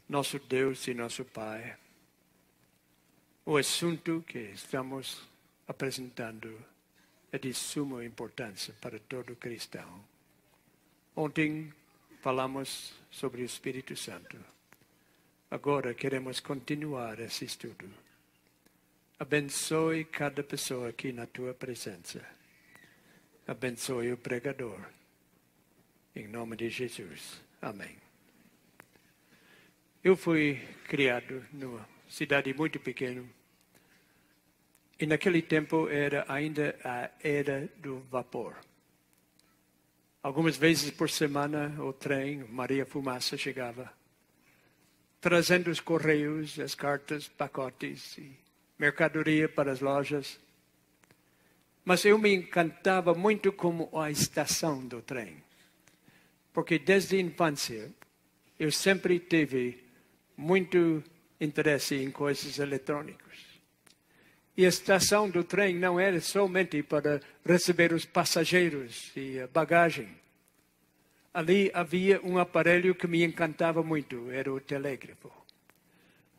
nosso Deus e nosso Pai, o assunto que estamos apresentando é de suma importância para todo cristão. Ontem falamos sobre o Espírito Santo. Agora queremos continuar esse estudo. Abençoe cada pessoa aqui na tua presença. Abençoe o pregador. Em nome de Jesus. Amém. Eu fui criado numa cidade muito pequena. E naquele tempo era ainda a era do vapor. Algumas vezes por semana o trem, Maria Fumaça, chegava, trazendo os correios, as cartas, pacotes e mercadoria para as lojas. Mas eu me encantava muito com a estação do trem. Porque desde a infância eu sempre tive muito interesse em coisas eletrônicas. E a estação do trem não era somente para receber os passageiros e a bagagem. Ali havia um aparelho que me encantava muito, era o telégrafo.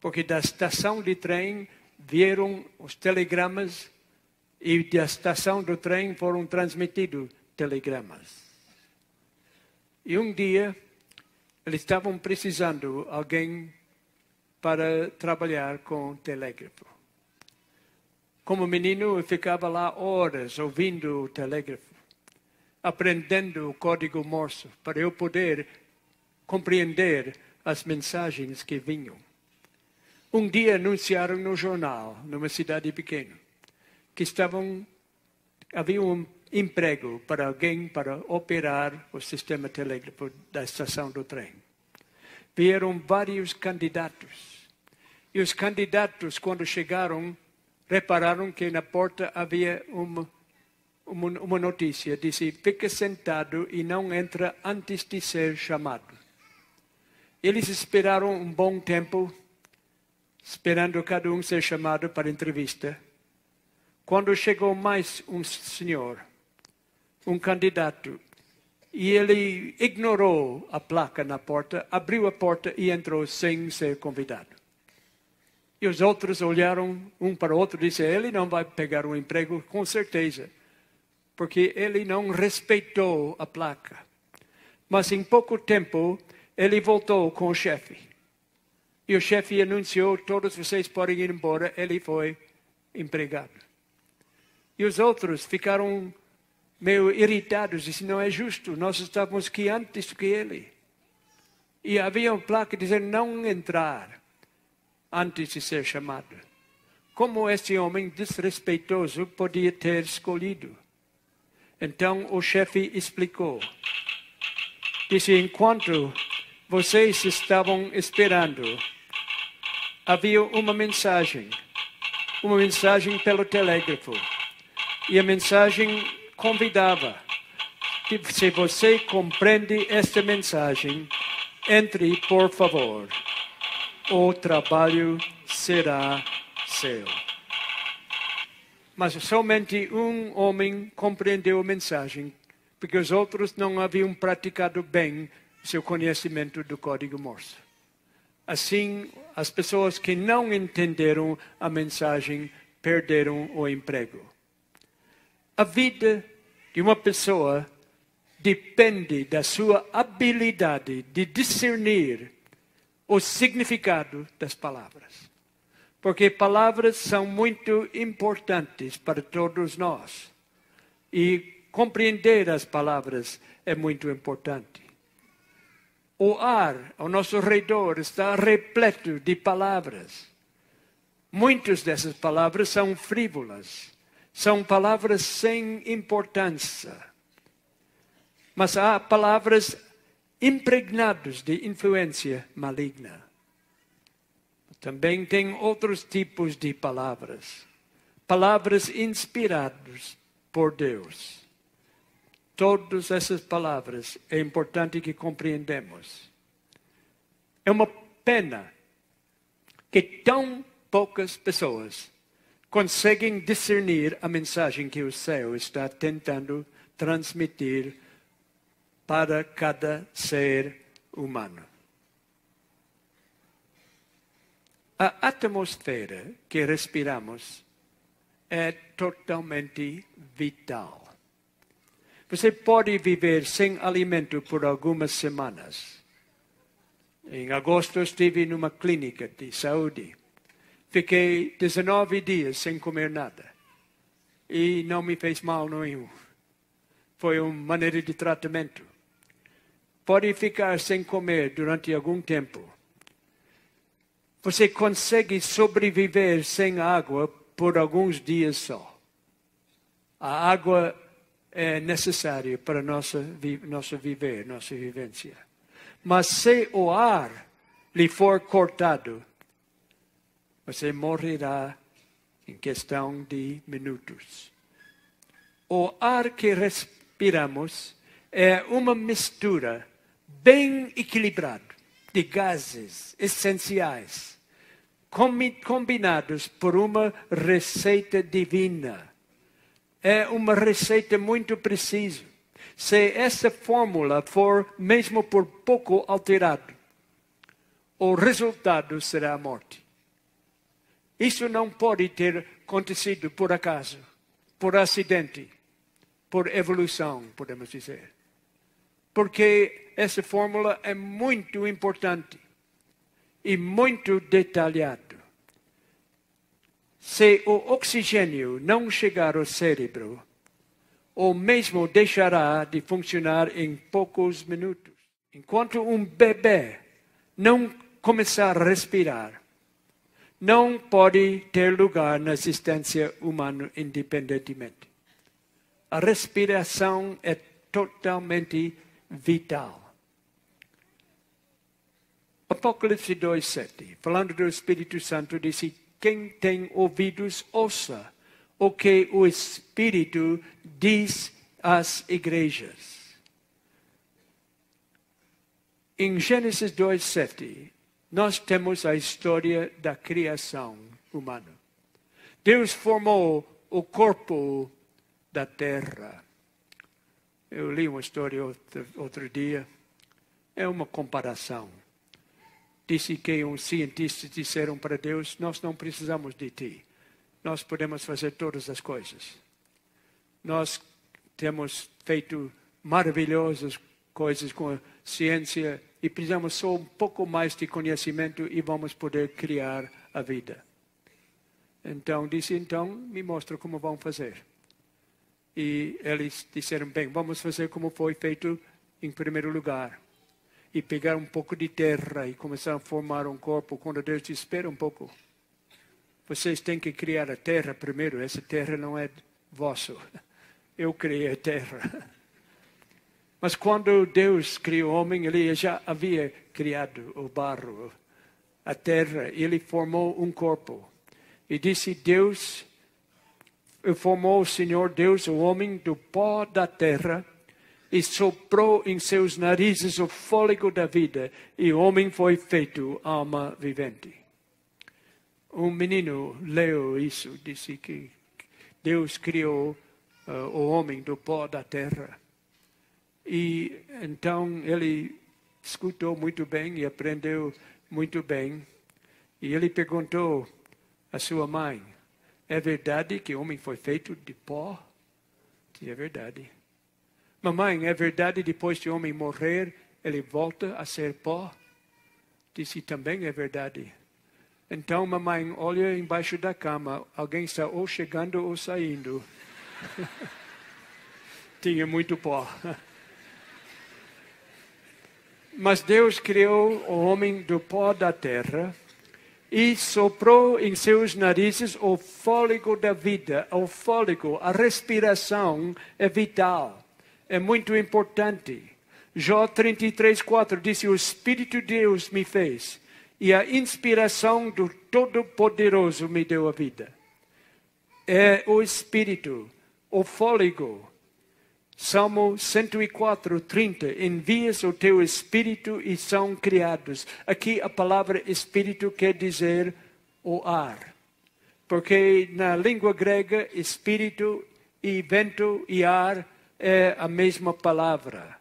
Porque da estação de trem vieram os telegramas e da estação do trem foram transmitidos telegramas. E um dia eles estavam precisando de alguém para trabalhar com telégrafo. Como menino, eu ficava lá horas ouvindo o telégrafo, aprendendo o código Morse, para eu poder compreender as mensagens que vinham. Um dia anunciaram no jornal, numa cidade pequena, que havia um emprego para alguém para operar o sistema telégrafo da estação do trem. Vieram vários candidatos. E os candidatos, quando chegaram, repararam que na porta havia uma notícia. Disse, fica sentado e não entra antes de ser chamado. Eles esperaram um bom tempo, esperando cada um ser chamado para entrevista. Quando chegou mais um senhor, um candidato, e ele ignorou a placa na porta, abriu a porta e entrou sem ser convidado. E os outros olharam um para o outro e disseram, ele não vai pegar um emprego com certeza, porque ele não respeitou a placa. Mas em pouco tempo, ele voltou com o chefe. E o chefe anunciou, todos vocês podem ir embora, ele foi empregado. E os outros ficaram meio irritados, disseram, não é justo, nós estávamos aqui antes do que ele. E havia uma placa dizendo, não entrar antes de ser chamado. Como esse homem desrespeitoso podia ter escolhido? Então o chefe explicou. Disse, enquanto vocês estavam esperando, havia uma mensagem pelo telégrafo. E a mensagem convidava que se você compreende esta mensagem, entre, por favor. O trabalho será seu. Mas somente um homem compreendeu a mensagem, porque os outros não haviam praticado bem seu conhecimento do código Morse. Assim, as pessoas que não entenderam a mensagem perderam o emprego. A vida de uma pessoa depende da sua habilidade de discernir o significado das palavras. Porque palavras são muito importantes para todos nós. E compreender as palavras é muito importante. O ar ao nosso redor está repleto de palavras. Muitas dessas palavras são frívolas. São palavras sem importância. Mas há palavras impregnadas de influência maligna. Também tem outros tipos de palavras. Palavras inspiradas por Deus. Todas essas palavras é importante que compreendamos. É uma pena que tão poucas pessoas conseguem discernir a mensagem que o céu está tentando transmitir para cada ser humano. A atmosfera que respiramos é totalmente vital. Você pode viver sem alimento por algumas semanas. Em agosto estive numa clínica de saúde. Fiquei 19 dias sem comer nada. E não me fez mal nenhum. Foi uma maneira de tratamento. Pode ficar sem comer durante algum tempo. Você consegue sobreviver sem água por alguns dias só. A água é necessária para nosso viver, nossa vivência. Mas se o ar lhe for cortado, você morrerá em questão de minutos. O ar que respiramos é uma mistura bem equilibrada de gases essenciais, combinados por uma receita divina. É uma receita muito precisa. Se essa fórmula for mesmo por pouco alterada, o resultado será a morte. Isso não pode ter acontecido por acaso, por acidente, por evolução, podemos dizer. Porque essa fórmula é muito importante e muito detalhada. Se o oxigênio não chegar ao cérebro, ou mesmo deixará de funcionar em poucos minutos. Enquanto um bebê não começar a respirar, não pode ter lugar na existência humana independentemente. A respiração é totalmente vital. Apocalipse 2:7, falando do Espírito Santo, disse: quem tem ouvidos, ouça o que o Espírito diz às igrejas. Em Gênesis 2:7, nós temos a história da criação humana. Deus formou o corpo da terra. Eu li uma história outro dia. É uma comparação. Disse que uns cientistas disseram para Deus: nós não precisamos de ti. Nós podemos fazer todas as coisas. Nós temos feito maravilhosas coisas com a ciência e precisamos só um pouco mais de conhecimento e vamos poder criar a vida. Então, disse, me mostra como vão fazer. E eles disseram, bem, vamos fazer como foi feito em primeiro lugar. E pegar um pouco de terra e começar a formar um corpo. Quando Deus diz, espera um pouco. Vocês têm que criar a terra primeiro. Essa terra não é vosso. Eu criei a terra. Mas quando Deus criou o homem, Ele já havia criado o barro, a terra. E Ele formou um corpo. E disse, Deus, formou o Senhor Deus, o homem, do pó da terra. E soprou em seus narizes o fôlego da vida. E o homem foi feito alma vivente. Um menino leu isso, disse que Deus criou o homem do pó da terra. E então ele escutou muito bem e aprendeu muito bem. E ele perguntou à sua mãe, é verdade que o homem foi feito de pó? Disse, é verdade. Mamãe, é verdade depois de o homem morrer, ele volta a ser pó? Disse, também é verdade. Então, mamãe, olha embaixo da cama, alguém está ou chegando ou saindo. Tinha muito pó. Mas Deus criou o homem do pó da terra e soprou em seus narizes o fôlego da vida. O fôlego, a respiração é vital, é muito importante. Jó 33:4 disse, o Espírito de Deus me fez e a inspiração do Todo-Poderoso me deu a vida. É o Espírito, o fôlego. Salmo 104:30, envias o teu Espírito e são criados. Aqui a palavra Espírito quer dizer o ar. Porque na língua grega, Espírito e vento e ar é a mesma palavra.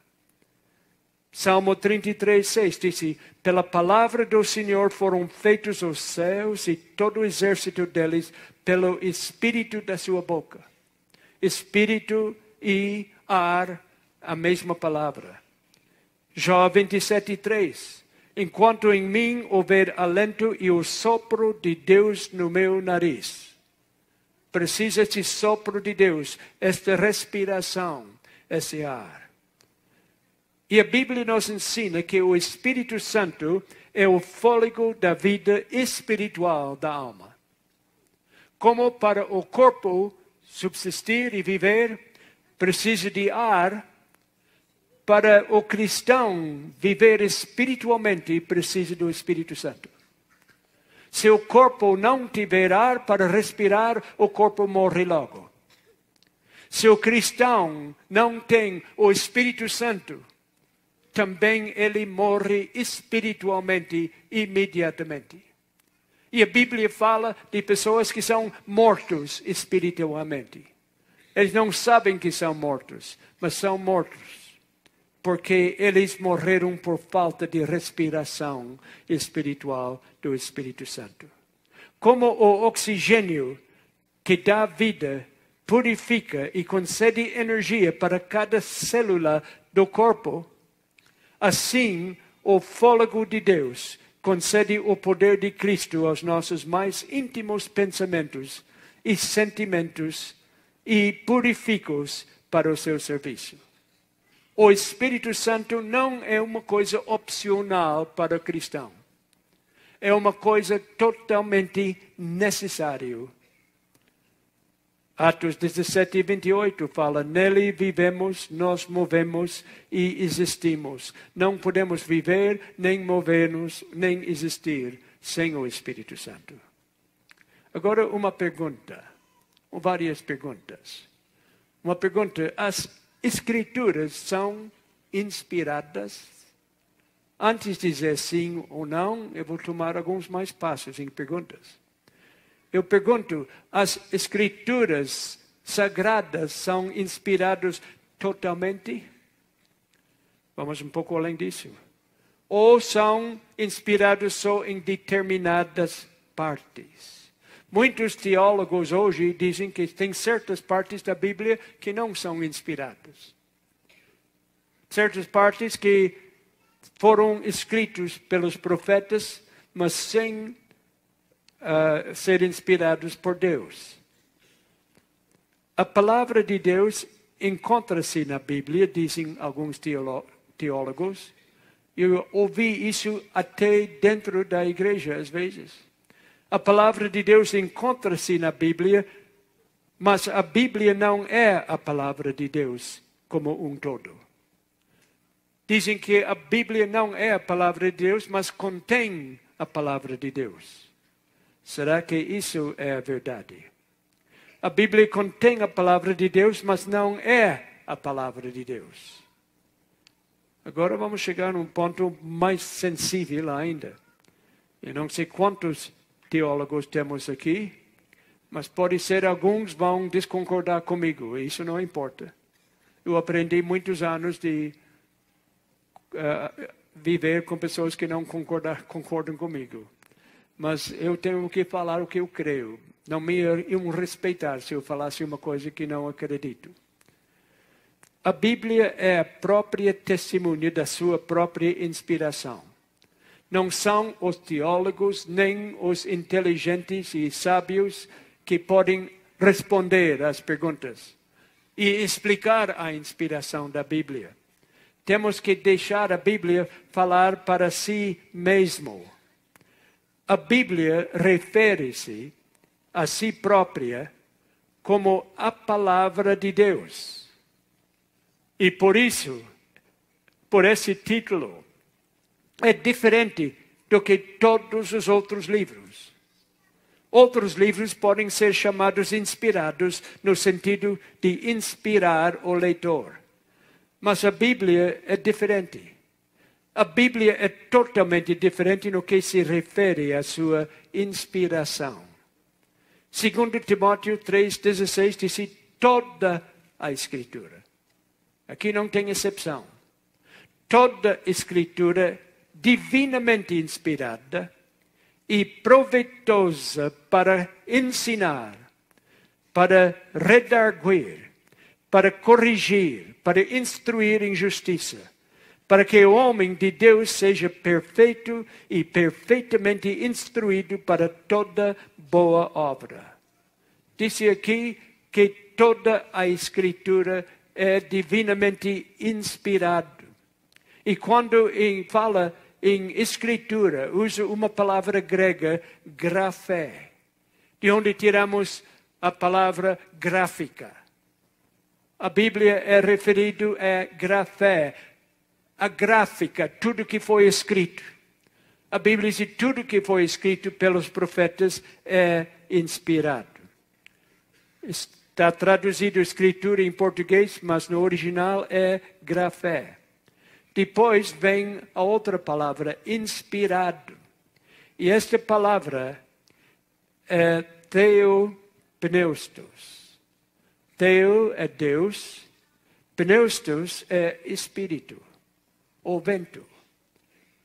Salmo 33:6 diz: pela palavra do Senhor foram feitos os céus e todo o exército deles, pelo espírito da sua boca. Espírito e ar, a mesma palavra. Jó 27:3. Enquanto em mim houver alento e o sopro de Deus no meu nariz. Precisa esse sopro de Deus, esta respiração, esse ar. E a Bíblia nos ensina que o Espírito Santo é o fôlego da vida espiritual da alma. Como para o corpo subsistir e viver, precisa de ar. Para o cristão viver espiritualmente, precisa do Espírito Santo. Se o corpo não tiver ar para respirar, o corpo morre logo. Se o cristão não tem o Espírito Santo, também ele morre espiritualmente imediatamente. E a Bíblia fala de pessoas que são mortos espiritualmente. Eles não sabem que são mortos, mas são mortos. Porque eles morreram por falta de respiração espiritual do Espírito Santo. Como o oxigênio que dá vida, purifica e concede energia para cada célula do corpo, assim o fôlego de Deus concede o poder de Cristo aos nossos mais íntimos pensamentos e sentimentos e purifica-os para o seu serviço. O Espírito Santo não é uma coisa opcional para o cristão. É uma coisa totalmente necessária. Atos 17:28 fala, nele vivemos, nos movemos e existimos. Não podemos viver, nem mover-nos, nem existir sem o Espírito Santo. Agora uma pergunta, ou várias perguntas. Uma pergunta, as Escrituras são inspiradas? Antes de dizer sim ou não, eu vou tomar alguns mais passos em perguntas. Eu pergunto, as Escrituras sagradas são inspiradas totalmente? Vamos um pouco além disso. Ou são inspiradas só em determinadas partes? Muitos teólogos hoje dizem que tem certas partes da Bíblia que não são inspiradas. Certas partes que foram escritas pelos profetas, mas sem ser inspirados por Deus. A palavra de Deus encontra-se na Bíblia, dizem alguns teólogos. Eu ouvi isso até dentro da igreja às vezes. A palavra de Deus encontra-se na Bíblia, mas a Bíblia não é a palavra de Deus como um todo. Dizem que a Bíblia não é a palavra de Deus, mas contém a palavra de Deus. Será que isso é a verdade? A Bíblia contém a palavra de Deus, mas não é a palavra de Deus. Agora vamos chegar a um ponto mais sensível ainda. Eu não sei quantos teólogos temos aqui, mas pode ser alguns vão desconcordar comigo, isso não importa. Eu aprendi muitos anos de viver com pessoas que não concordam comigo. Mas eu tenho que falar o que eu creio. Não me iam respeitar se eu falasse uma coisa que não acredito. A Bíblia é a própria testemunha da sua própria inspiração. Não são os teólogos nem os inteligentes e sábios que podem responder às perguntas e explicar a inspiração da Bíblia. Temos que deixar a Bíblia falar para si mesmo. A Bíblia refere-se a si própria como a palavra de Deus. E por isso, por esse título, é diferente do que todos os outros livros. Outros livros podem ser chamados inspirados no sentido de inspirar o leitor. Mas a Bíblia é diferente. A Bíblia é totalmente diferente no que se refere à sua inspiração. 2 Timóteo 3,16 diz toda a Escritura. Aqui não tem exceção. toda Escritura divinamente inspirada e proveitosa para ensinar, para redarguir, para corrigir, para instruir em justiça, para que o homem de Deus seja perfeito e perfeitamente instruído para toda boa obra. Disse aqui que toda a Escritura é divinamente inspirada. E quando fala em Escritura, usa uma palavra grega, grafé, de onde tiramos a palavra gráfica. A Bíblia é referido a grafé, a gráfica, tudo que foi escrito. A Bíblia diz que tudo que foi escrito pelos profetas é inspirado. Está traduzido Escritura em português, mas no original é grafé. Depois vem a outra palavra, inspirado. E esta palavra é theopneustos. Theo é Deus, pneustos é espírito, ou vento.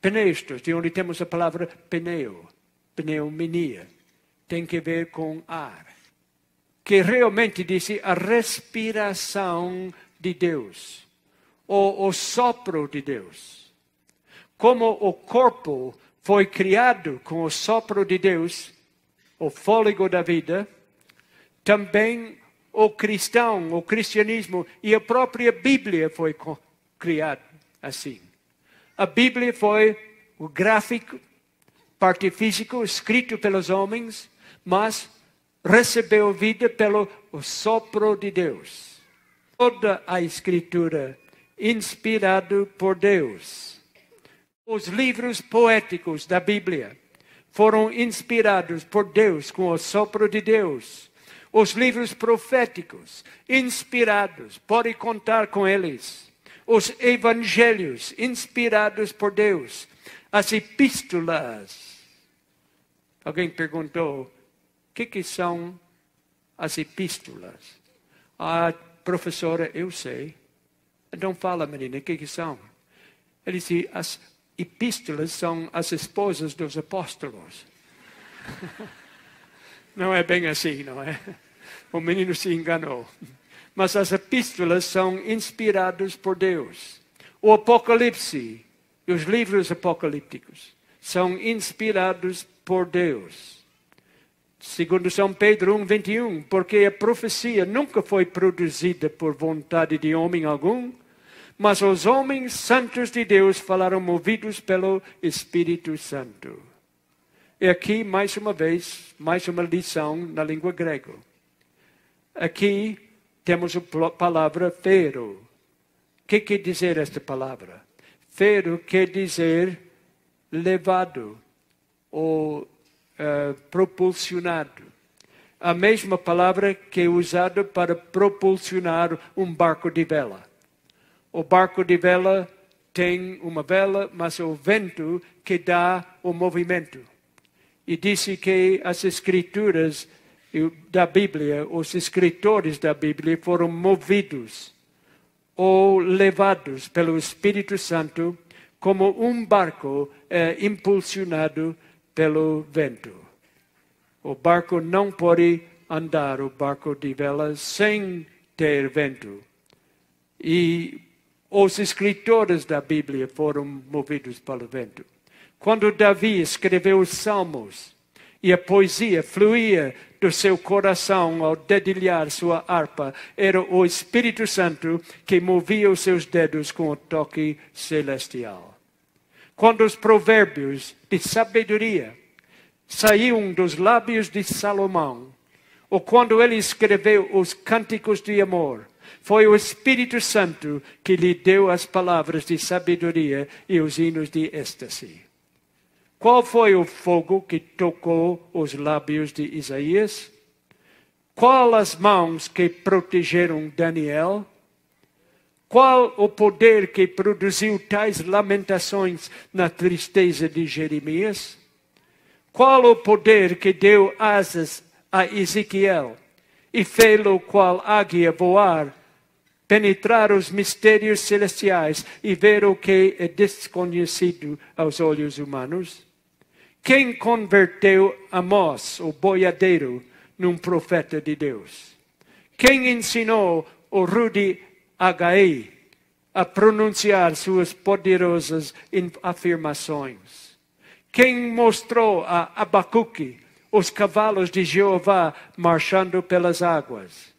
Pneustos, de onde temos a palavra pneu, pneumonia, tem que ver com ar. Que realmente disse a respiração de Deus. O sopro de Deus. Como o corpo foi criado com o sopro de Deus, o fôlego da vida, também o cristão, o cristianismo e a própria Bíblia foi criado assim. A Bíblia foi o gráfico, parte físico, escrito pelos homens, mas recebeu vida pelo sopro de Deus. Toda a Escritura inspirado por Deus. Os livros poéticos da Bíblia foram inspirados por Deus com o sopro de Deus. Os livros proféticos inspirados, pode contar com eles. Os evangelhos inspirados por Deus. As epístolas. Alguém perguntou, o que são as epístolas? Ah, professora, eu sei. Então fala, menina, o que são? Ele disse, as epístolas são as esposas dos apóstolos. Não é bem assim, não é? O menino se enganou. Mas as epístolas são inspiradas por Deus. O Apocalipse e os livros apocalípticos são inspirados por Deus. Segundo São Pedro 1:21, porque a profecia nunca foi produzida por vontade de homem algum, mas os homens santos de Deus falaram movidos pelo Espírito Santo. E aqui, mais uma vez, mais uma lição na língua grega. Aqui temos a palavra fero. O que quer dizer esta palavra? Fero quer dizer levado ou propulsionado. A mesma palavra que é usada para propulsionar um barco de vela. O barco de vela tem uma vela, mas é o vento que dá o movimento. E disse que as escrituras da Bíblia, os escritores da Bíblia foram movidos ou levados pelo Espírito Santo como um barco impulsionado pelo vento. O barco não pode andar, o barco de vela, sem ter vento. E os escritores da Bíblia foram movidos pelo vento. Quando Davi escreveu os Salmos e a poesia fluía do seu coração ao dedilhar sua harpa, era o Espírito Santo que movia os seus dedos com o toque celestial. Quando os provérbios de sabedoria saíam dos lábios de Salomão, ou quando ele escreveu os cânticos de amor, foi o Espírito Santo que lhe deu as palavras de sabedoria e os hinos de êxtase. Qual foi o fogo que tocou os lábios de Isaías? Qual as mãos que protegeram Daniel? Qual o poder que produziu tais lamentações na tristeza de Jeremias? Qual o poder que deu asas a Ezequiel e fê-lo qual águia voar penetrar os mistérios celestiais e ver o que é desconhecido aos olhos humanos? Quem converteu Amós, o boiadeiro, num profeta de Deus? Quem ensinou o Rudy H.E. a pronunciar suas poderosas afirmações? Quem mostrou a Abacuque os cavalos de Jeová marchando pelas águas?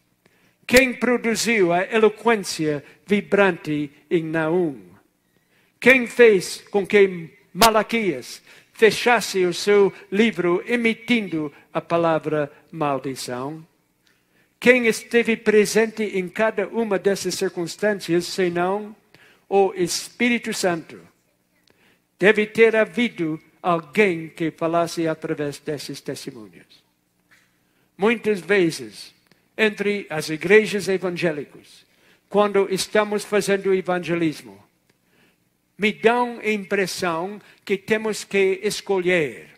Quem produziu a eloquência vibrante em Naum? Quem fez com que Malaquias fechasse o seu livro emitindo a palavra maldição? Quem esteve presente em cada uma dessas circunstâncias, senão o Espírito Santo? Deve ter havido alguém que falasse através desses testemunhos. Muitas vezes, entre as igrejas evangélicas, quando estamos fazendo evangelismo, me dão a impressão que temos que escolher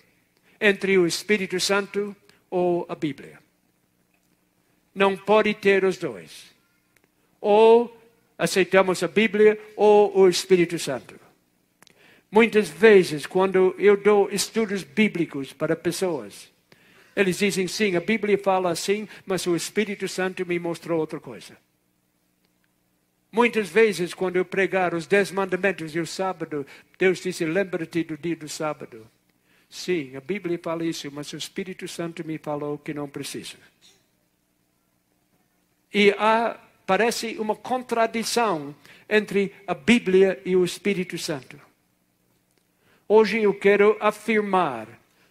entre o Espírito Santo ou a Bíblia. Não pode ter os dois. Ou aceitamos a Bíblia ou o Espírito Santo. Muitas vezes, quando eu dou estudos bíblicos para pessoas, eles dizem, sim, a Bíblia fala assim, mas o Espírito Santo me mostrou outra coisa. Muitas vezes, quando eu pregar os 10 mandamentos e o sábado, Deus disse, lembra-te do dia do sábado. Sim, a Bíblia fala isso, mas o Espírito Santo me falou que não precisa. E parece uma contradição entre a Bíblia e o Espírito Santo. Hoje eu quero afirmar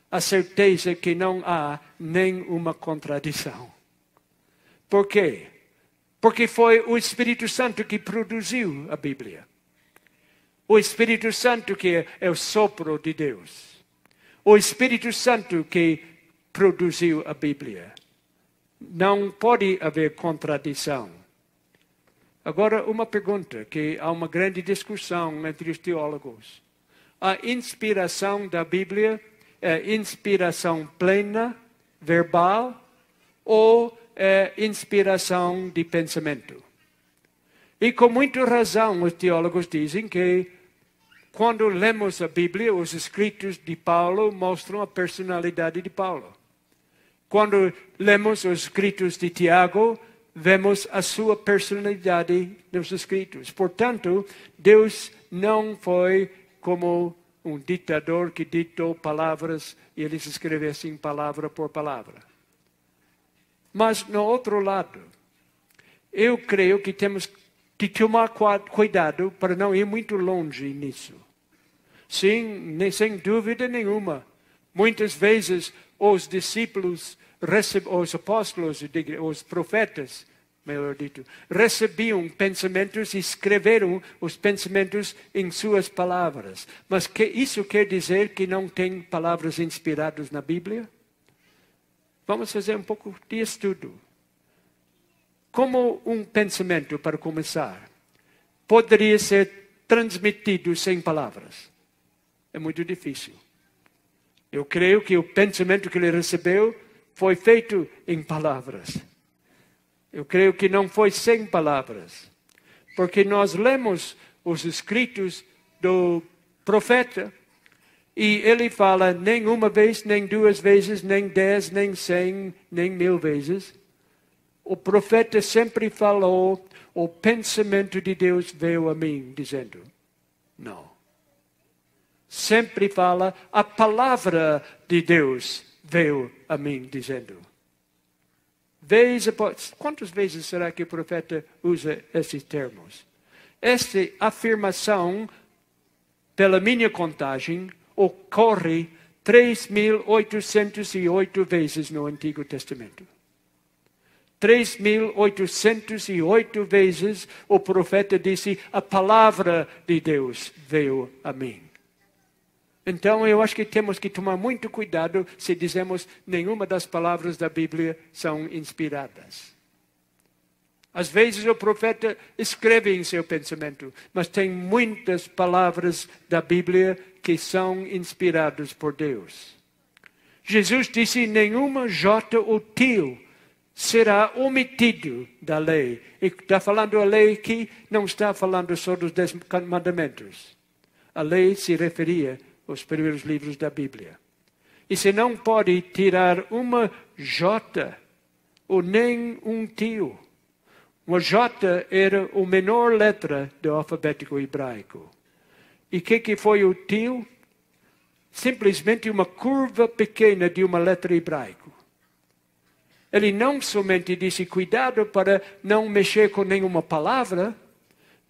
a certeza que não há nenhuma contradição. Por quê? Porque foi o Espírito Santo que produziu a Bíblia. O Espírito Santo que é o sopro de Deus. O Espírito Santo que produziu a Bíblia. Não pode haver contradição. Agora, uma pergunta que há uma grande discussão entre os teólogos. A inspiração da Bíblia é inspiração plena, verbal, ou é inspiração de pensamento? E com muita razão os teólogos dizem que quando lemos a Bíblia, os escritos de Paulo mostram a personalidade de Paulo. Quando lemos os escritos de Tiago, vemos a sua personalidade nos escritos. Portanto, Deus não foi como um ditador que ditou palavras e eles escrevessem palavra por palavra. Mas, no outro lado, eu creio que temos que tomar cuidado para não ir muito longe nisso. Sim, sem dúvida nenhuma. Muitas vezes os discípulos, os apóstolos, os profetas, melhor dito, recebiam pensamentos e escreveram os pensamentos em suas palavras. Mas isso quer dizer que não tem palavras inspiradas na Bíblia? Vamos fazer um pouco de estudo. Como um pensamento, para começar, poderia ser transmitido sem palavras? É muito difícil. Eu creio que o pensamento que ele recebeu foi feito em palavras. Eu creio que não foi sem palavras. Porque nós lemos os escritos do profeta e ele fala nem uma vez, nem 2 vezes, nem 10, nem 100, nem 1000 vezes. O profeta sempre falou, o pensamento de Deus veio a mim, dizendo, não. Sempre fala, a palavra de Deus veio a mim, dizendo. Quantas vezes será que o profeta usa esses termos? Esta afirmação, pela minha contagem, ocorre 3.808 vezes no Antigo Testamento. 3.808 vezes o profeta disse, a palavra de Deus veio a mim. Então eu acho que temos que tomar muito cuidado se dizemos nenhuma das palavras da Bíblia são inspiradas. Às vezes o profeta escreve em seu pensamento, mas tem muitas palavras da Bíblia que são inspiradas por Deus. Jesus disse, nenhuma jota ou tio será omitido da lei. E está falando a lei aqui, não está falando só dos 10 mandamentos. A lei se referia aos primeiros livros da Bíblia. E você não pode tirar uma J ou nem um tio. Uma J era a menor letra do alfabeto hebraico. E o que foi o tio? Simplesmente uma curva pequena de uma letra hebraica. Ele não somente disse cuidado para não mexer com nenhuma palavra,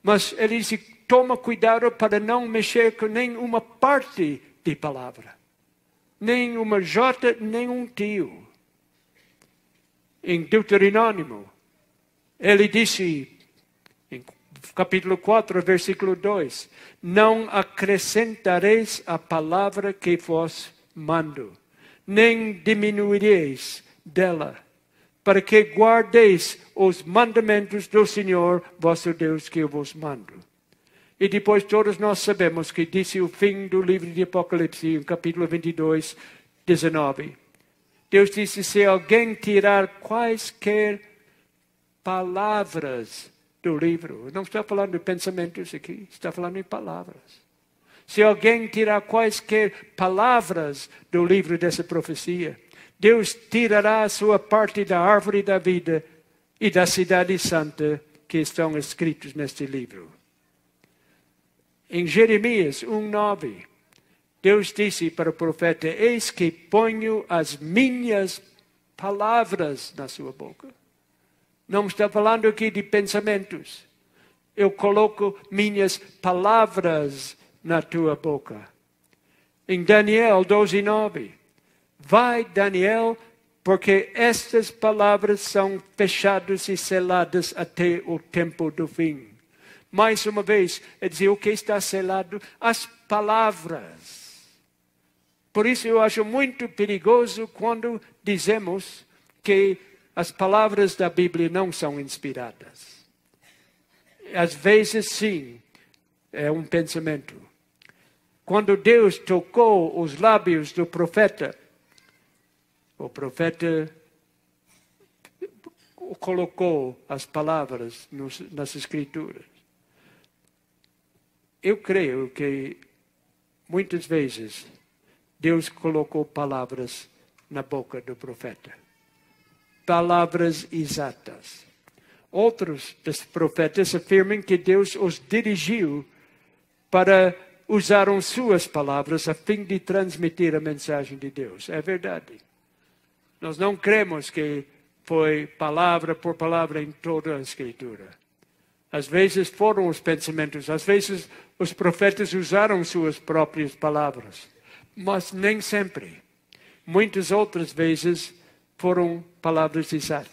mas ele disse toma cuidado para não mexer com nenhuma parte de palavra. Nem uma J, nem um tio. Em Deuteronômio, ele disse, em capítulo 4, versículo 2, não acrescentareis a palavra que vos mando, nem diminuireis dela, para que guardeis os mandamentos do Senhor, vosso Deus, que eu vos mando. E depois todos nós sabemos que disse o fim do livro de Apocalipse, no capítulo 22, 19. Deus disse, se alguém tirar quaisquer palavras do livro, não está falando de pensamentos aqui, está falando em palavras. Se alguém tirar quaisquer palavras do livro dessa profecia, Deus tirará a sua parte da árvore da vida e da cidade santa que estão escritos neste livro. Em Jeremias 1:9, Deus disse para o profeta, eis que ponho as minhas palavras na sua boca. Não está falando aqui de pensamentos. Eu coloco minhas palavras na tua boca. Em Daniel 12:9, vai Daniel, porque estas palavras são fechadas e seladas até o tempo do fim. Mais uma vez, é dizer, o que está selado? As palavras. Por isso eu acho muito perigoso quando dizemos que as palavras da Bíblia não são inspiradas. Às vezes sim, é um pensamento. Quando Deus tocou os lábios do profeta, o profeta colocou as palavras nas Escrituras. Eu creio que muitas vezes Deus colocou palavras na boca do profeta. Palavras exatas. Outros dos profetas afirmam que Deus os dirigiu para usar suas palavras a fim de transmitir a mensagem de Deus. É verdade. Nós não cremos que foi palavra por palavra em toda a Escritura. Às vezes foram os pensamentos, às vezes os profetas usaram suas próprias palavras, mas nem sempre. Muitas outras vezes foram palavras exatas.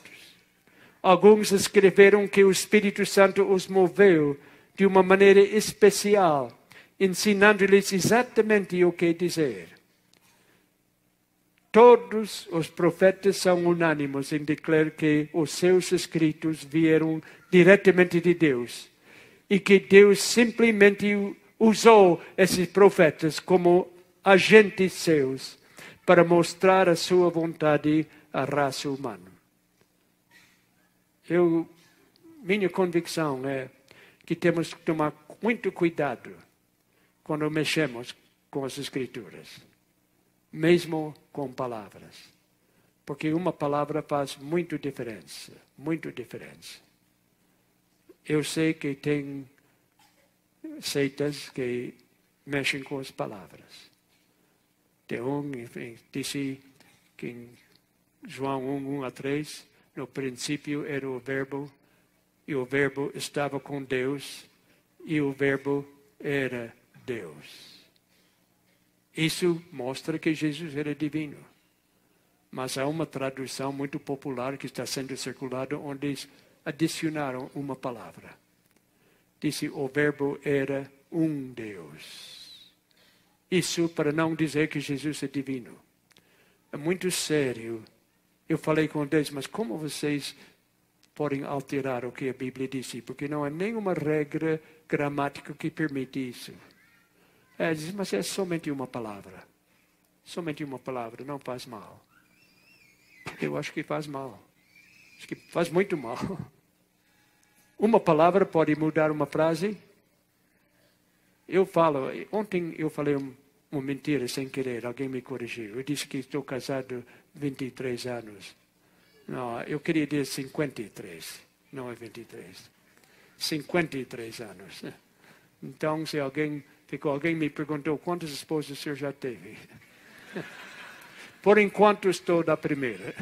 Alguns escreveram que o Espírito Santo os moveu de uma maneira especial, ensinando-lhes exatamente o que dizer. Todos os profetas são unânimes em declarar que os seus escritos vieram diretamente de Deus e que Deus simplesmente usou esses profetas como agentes seus para mostrar a sua vontade à raça humana. Minha convicção é que temos que tomar muito cuidado quando mexemos com as Escrituras, mesmo com palavras, porque uma palavra faz muita diferença, muito diferença. Eu sei que tem seitas que mexem com as palavras. Tem enfim, disse que em João 1:1-3, no princípio era o verbo, e o verbo estava com Deus, e o verbo era Deus. Isso mostra que Jesus era divino. Mas há uma tradução muito popular que está sendo circulada onde adicionaram uma palavra. Disse o verbo era um Deus. Isso para não dizer que Jesus é divino. É muito sério. Eu falei com Deus, mas como vocês podem alterar o que a Bíblia disse? Porque não há nenhuma regra gramática que permite isso. Mas é somente uma palavra. Somente uma palavra, não faz mal. Eu acho que faz mal. Acho que faz muito mal. Uma palavra pode mudar uma frase. Ontem eu falei uma mentira sem querer, alguém me corrigiu. Eu disse que estou casado 23 anos. Não, eu queria dizer 53, não é 23. 53 anos. Então, se alguém me perguntou quantas esposas o senhor já teve. Por enquanto estou da primeira.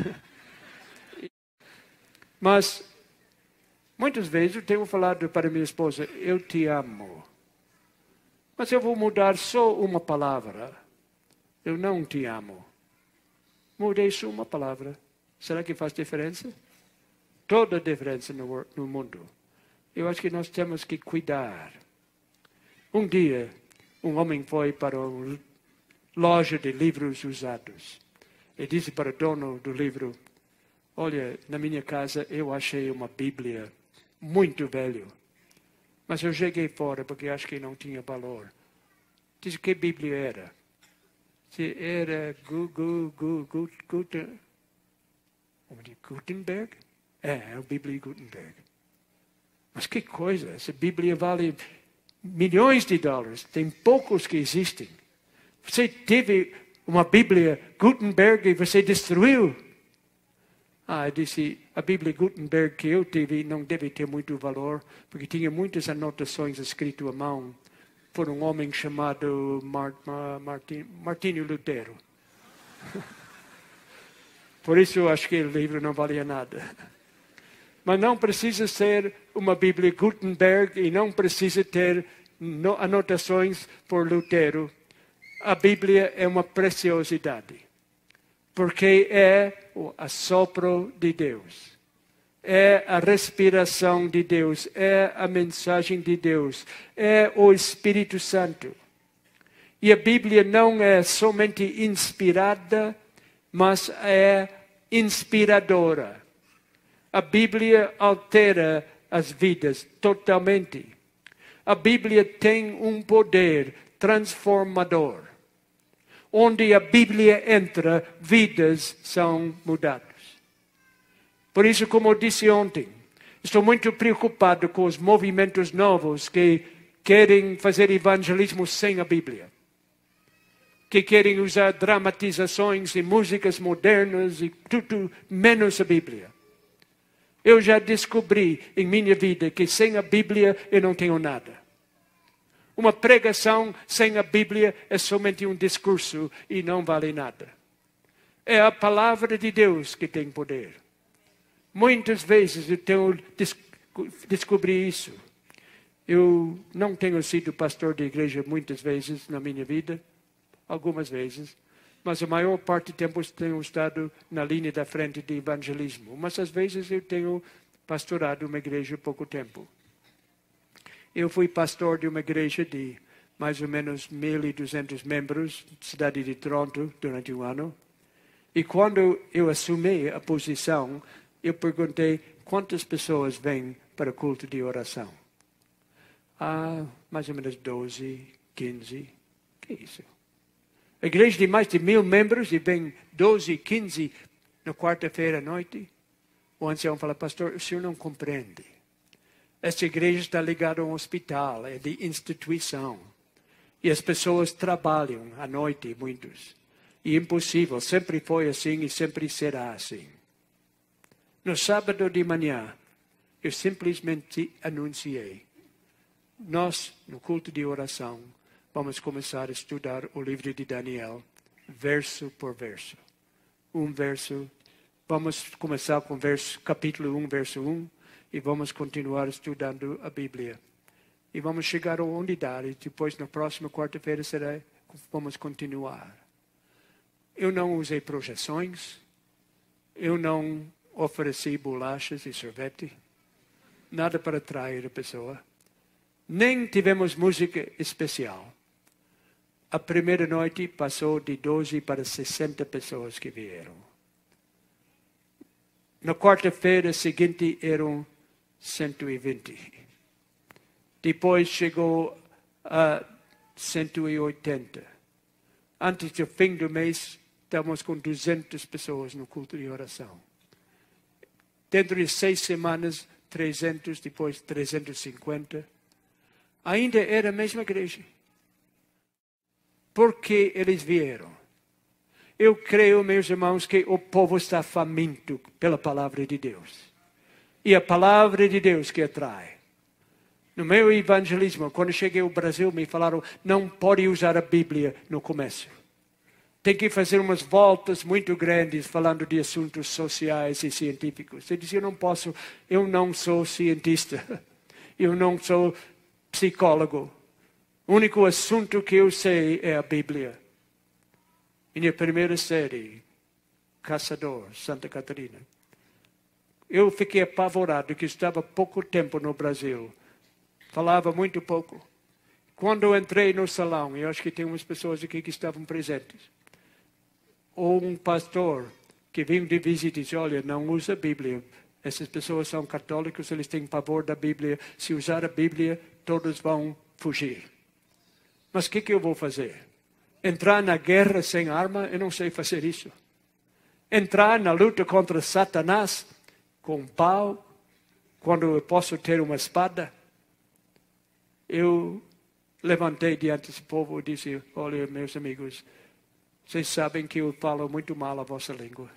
Mas, muitas vezes eu tenho falado para minha esposa, eu te amo. Mas eu vou mudar só uma palavra. Eu não te amo. Mudei só uma palavra. Será que faz diferença? Toda a diferença no mundo. Eu acho que nós temos que cuidar. Um dia, um homem foi para uma loja de livros usados. E disse para o dono do livro, olha, na minha casa eu achei uma Bíblia muito velha. Mas eu joguei fora porque acho que não tinha valor. Disse que Bíblia era. Se era Gutenberg? É a Bíblia de Gutenberg. Mas que coisa, essa Bíblia vale milhões de dólares. Tem poucos que existem. Você teve uma Bíblia Gutenberg e você destruiu. Eu disse, a Bíblia Gutenberg que eu tive não deve ter muito valor, porque tinha muitas anotações escritas à mão por um homem chamado Martinho Lutero. Por isso eu acho que o livro não valia nada. Mas não precisa ser uma Bíblia Gutenberg e não precisa ter anotações por Lutero. A Bíblia é uma preciosidade. Porque é o assopro de Deus. É a respiração de Deus. É a mensagem de Deus. É o Espírito Santo. E a Bíblia não é somente inspirada, mas é inspiradora. A Bíblia altera as vidas totalmente. A Bíblia tem um poder transformador. Onde a Bíblia entra, vidas são mudadas. Por isso, como eu disse ontem, estou muito preocupado com os movimentos novos que querem fazer evangelismo sem a Bíblia. Que querem usar dramatizações e músicas modernas e tudo menos a Bíblia. Eu já descobri em minha vida que sem a Bíblia eu não tenho nada. Uma pregação sem a Bíblia é somente um discurso e não vale nada. É a palavra de Deus que tem poder. Muitas vezes eu descobri isso. Eu não tenho sido pastor de igreja muitas vezes na minha vida, algumas vezes, mas a maior parte do tempo tenho estado na linha da frente de evangelismo. Mas às vezes eu tenho pastorado uma igreja há pouco tempo. Eu fui pastor de uma igreja de mais ou menos 1.200 membros, cidade de Toronto, durante um ano. E quando eu assumi a posição, eu perguntei quantas pessoas vêm para o culto de oração. Mais ou menos 12, 15. Que é isso? A igreja de mais de 1.000 membros e vem 12, 15 na quarta-feira à noite. O ancião fala, pastor, o senhor não compreende. Esta igreja está ligada a um hospital, é de instituição. E as pessoas trabalham à noite, muitos. E impossível, sempre foi assim e sempre será assim. No sábado de manhã, eu simplesmente anunciei. Nós, no culto de oração, vamos começar a estudar o livro de Daniel, verso por verso. Um verso, vamos começar com capítulo 1, verso 1. E vamos continuar estudando a Bíblia. E vamos chegar a onde dar. E depois, na próxima quarta-feira, vamos continuar. Eu não usei projeções. Eu não ofereci bolachas e sorvete. Nada para atrair a pessoa. Nem tivemos música especial. A primeira noite passou de 12 para 60 pessoas que vieram. Na quarta-feira seguinte eram 120. Depois chegou a 180. Antes do fim do mês, estamos com 200 pessoas no culto de oração. dentro de 6 semanas, 300, depois 350. Ainda era a mesma igreja. Por que eles vieram? Eu creio, meus irmãos, que o povo está faminto pela palavra de Deus. E a palavra de Deus que atrai. No meu evangelismo, quando cheguei ao Brasil, me falaram, não pode usar a Bíblia no começo. Tem que fazer umas voltas muito grandes falando de assuntos sociais e científicos. Eu disse, eu não sou cientista. Eu não sou psicólogo. O único assunto que eu sei é a Bíblia. Minha primeira série, Caçador, Santa Catarina. Eu fiquei apavorado que estava pouco tempo no Brasil. Falava muito pouco. Quando eu entrei no salão, eu acho que tem umas pessoas aqui que estavam presentes. Ou um pastor que veio de visita e disse, olha, não usa a Bíblia. Essas pessoas são católicos, eles têm pavor da Bíblia. Se usar a Bíblia, todos vão fugir. Mas o que eu vou fazer? Entrar na guerra sem arma? Eu não sei fazer isso. Entrar na luta contra Satanás com um pau, quando eu posso ter uma espada? Eu levantei diante desse povo e disse, olha, meus amigos, vocês sabem que eu falo muito mal a vossa língua.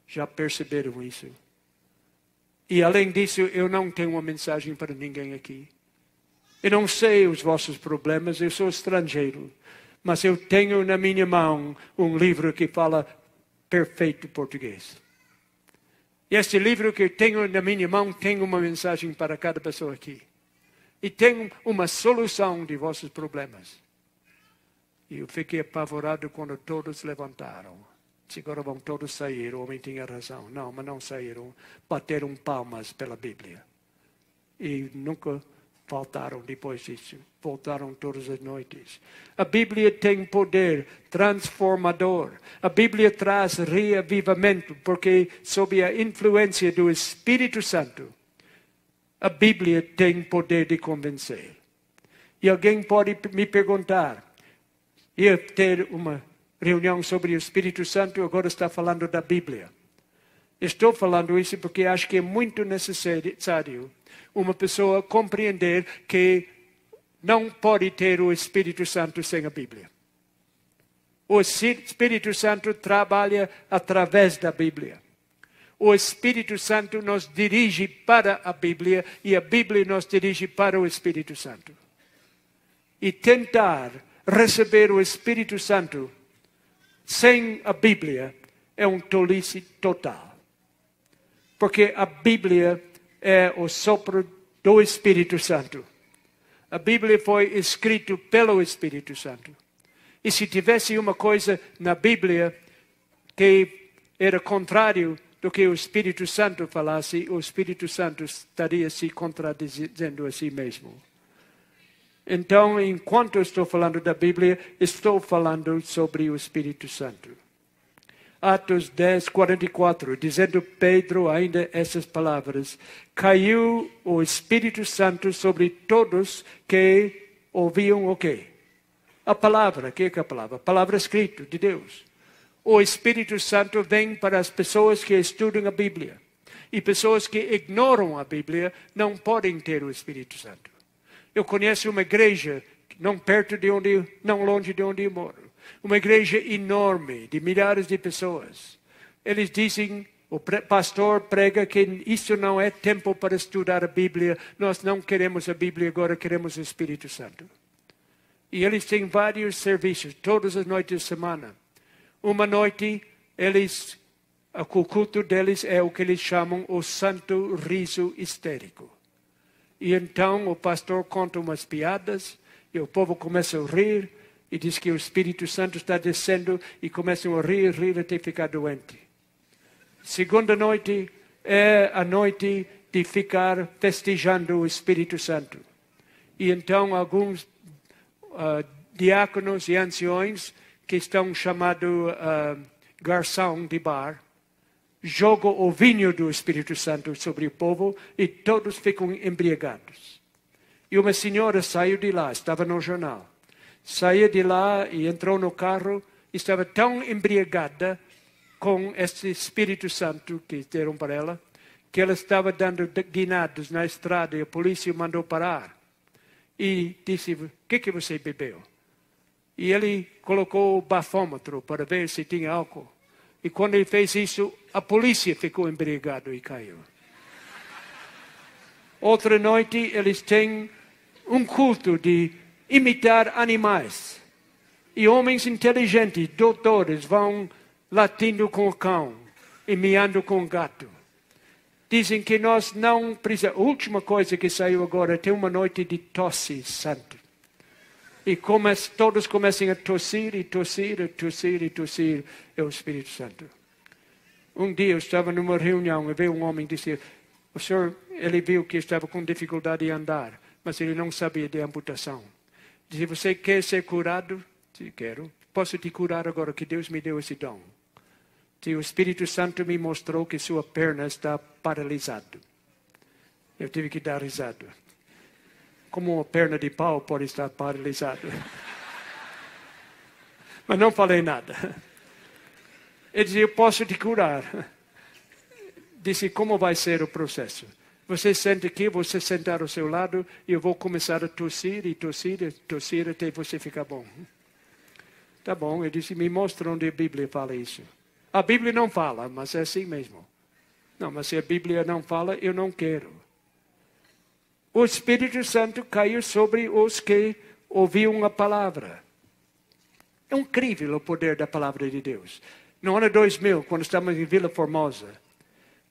Já perceberam isso? E além disso, eu não tenho uma mensagem para ninguém aqui. Eu não sei os vossos problemas, eu sou estrangeiro. Mas eu tenho na minha mão um livro que fala perfeito português. E este livro que eu tenho na minha mão tem uma mensagem para cada pessoa aqui. E tem uma solução de vossos problemas. E eu fiquei apavorado quando todos levantaram. Disse, agora vão todos sair. O homem tinha razão. Não, mas não saíram. Bateram palmas pela Bíblia. E nunca faltaram depois disso. Voltaram todas as noites. A Bíblia tem poder transformador. A Bíblia traz reavivamento, porque sob a influência do Espírito Santo, a Bíblia tem poder de convencer. E alguém pode me perguntar, ia ter uma reunião sobre o Espírito Santo, agora está falando da Bíblia. Estou falando isso porque acho que é muito necessário uma pessoa compreender que não pode ter o Espírito Santo sem a Bíblia. O Espírito Santo trabalha através da Bíblia. O Espírito Santo nos dirige para a Bíblia e a Bíblia nos dirige para o Espírito Santo. E tentar receber o Espírito Santo sem a Bíblia é um tolice total. Porque a Bíblia é o sopro do Espírito Santo. A Bíblia foi escrita pelo Espírito Santo. E se tivesse uma coisa na Bíblia que era contrário do que o Espírito Santo falasse, o Espírito Santo estaria se contradizendo a si mesmo. Então, enquanto estou falando da Bíblia, estou falando sobre o Espírito Santo. Atos 10, 44, dizendo Pedro ainda essas palavras. Caiu o Espírito Santo sobre todos que ouviam o quê? A palavra. O que é a palavra? A palavra escrita de Deus. O Espírito Santo vem para as pessoas que estudam a Bíblia. E pessoas que ignoram a Bíblia não podem ter o Espírito Santo. Eu conheço uma igreja, não longe de onde eu moro. Uma igreja enorme, de milhares de pessoas. Eles dizem, o pastor prega que isso não é tempo para estudar a Bíblia. Nós não queremos a Bíblia, agora queremos o Espírito Santo. E eles têm vários serviços, todas as noites da semana. Uma noite, o culto deles é o que eles chamam o santo riso histérico. E então o pastor conta umas piadas e o povo começa a rir e diz que o Espírito Santo está descendo e começam a rir até ficar doente. Segunda noite é a noite de ficar festejando o Espírito Santo. E então alguns diáconos e anciões que estão chamados garçom de bar, jogam o vinho do Espírito Santo sobre o povo e todos ficam embriagados. E uma senhora saiu de lá, estava no jornal. Saiu de lá e entrou no carro, estava tão embriagada com esse Espírito Santo que deram para ela, que ela estava dando guinados na estrada e a polícia mandou parar. E disse, o que você bebeu? E ele colocou o bafômetro para ver se tinha álcool. E quando ele fez isso, a polícia ficou embriagada e caiu. Outra noite, eles têm um culto de imitar animais. E homens inteligentes, doutores, vão latindo com o cão e miando com o gato. Dizem que nós não precisamos. A última coisa que saiu agora, tem uma noite de tosse santa. E todos começam a tossir, e tossir, e tossir, e tossir. É o Espírito Santo. Um dia eu estava numa reunião e veio um homem e disse, o senhor, ele viu que estava com dificuldade de andar, mas ele não sabia de amputação. Disse, você quer ser curado? Disse, quero. Posso te curar agora que Deus me deu esse dom. Disse, o Espírito Santo me mostrou que sua perna está paralisada. Eu tive que dar risada. Como uma perna de pau pode estar paralisada. Mas não falei nada. Ele disse, eu posso te curar. Disse, como vai ser o processo? Você senta aqui, você sentar ao seu lado, e eu vou começar a tossir e tossir e tossir até você ficar bom. Tá bom, ele disse, me mostra onde a Bíblia fala isso. A Bíblia não fala, mas é assim mesmo. Não, mas se a Bíblia não fala, eu não quero. O Espírito Santo caiu sobre os que ouviam a palavra. É incrível o poder da palavra de Deus. No ano 2000, quando estávamos em Vila Formosa,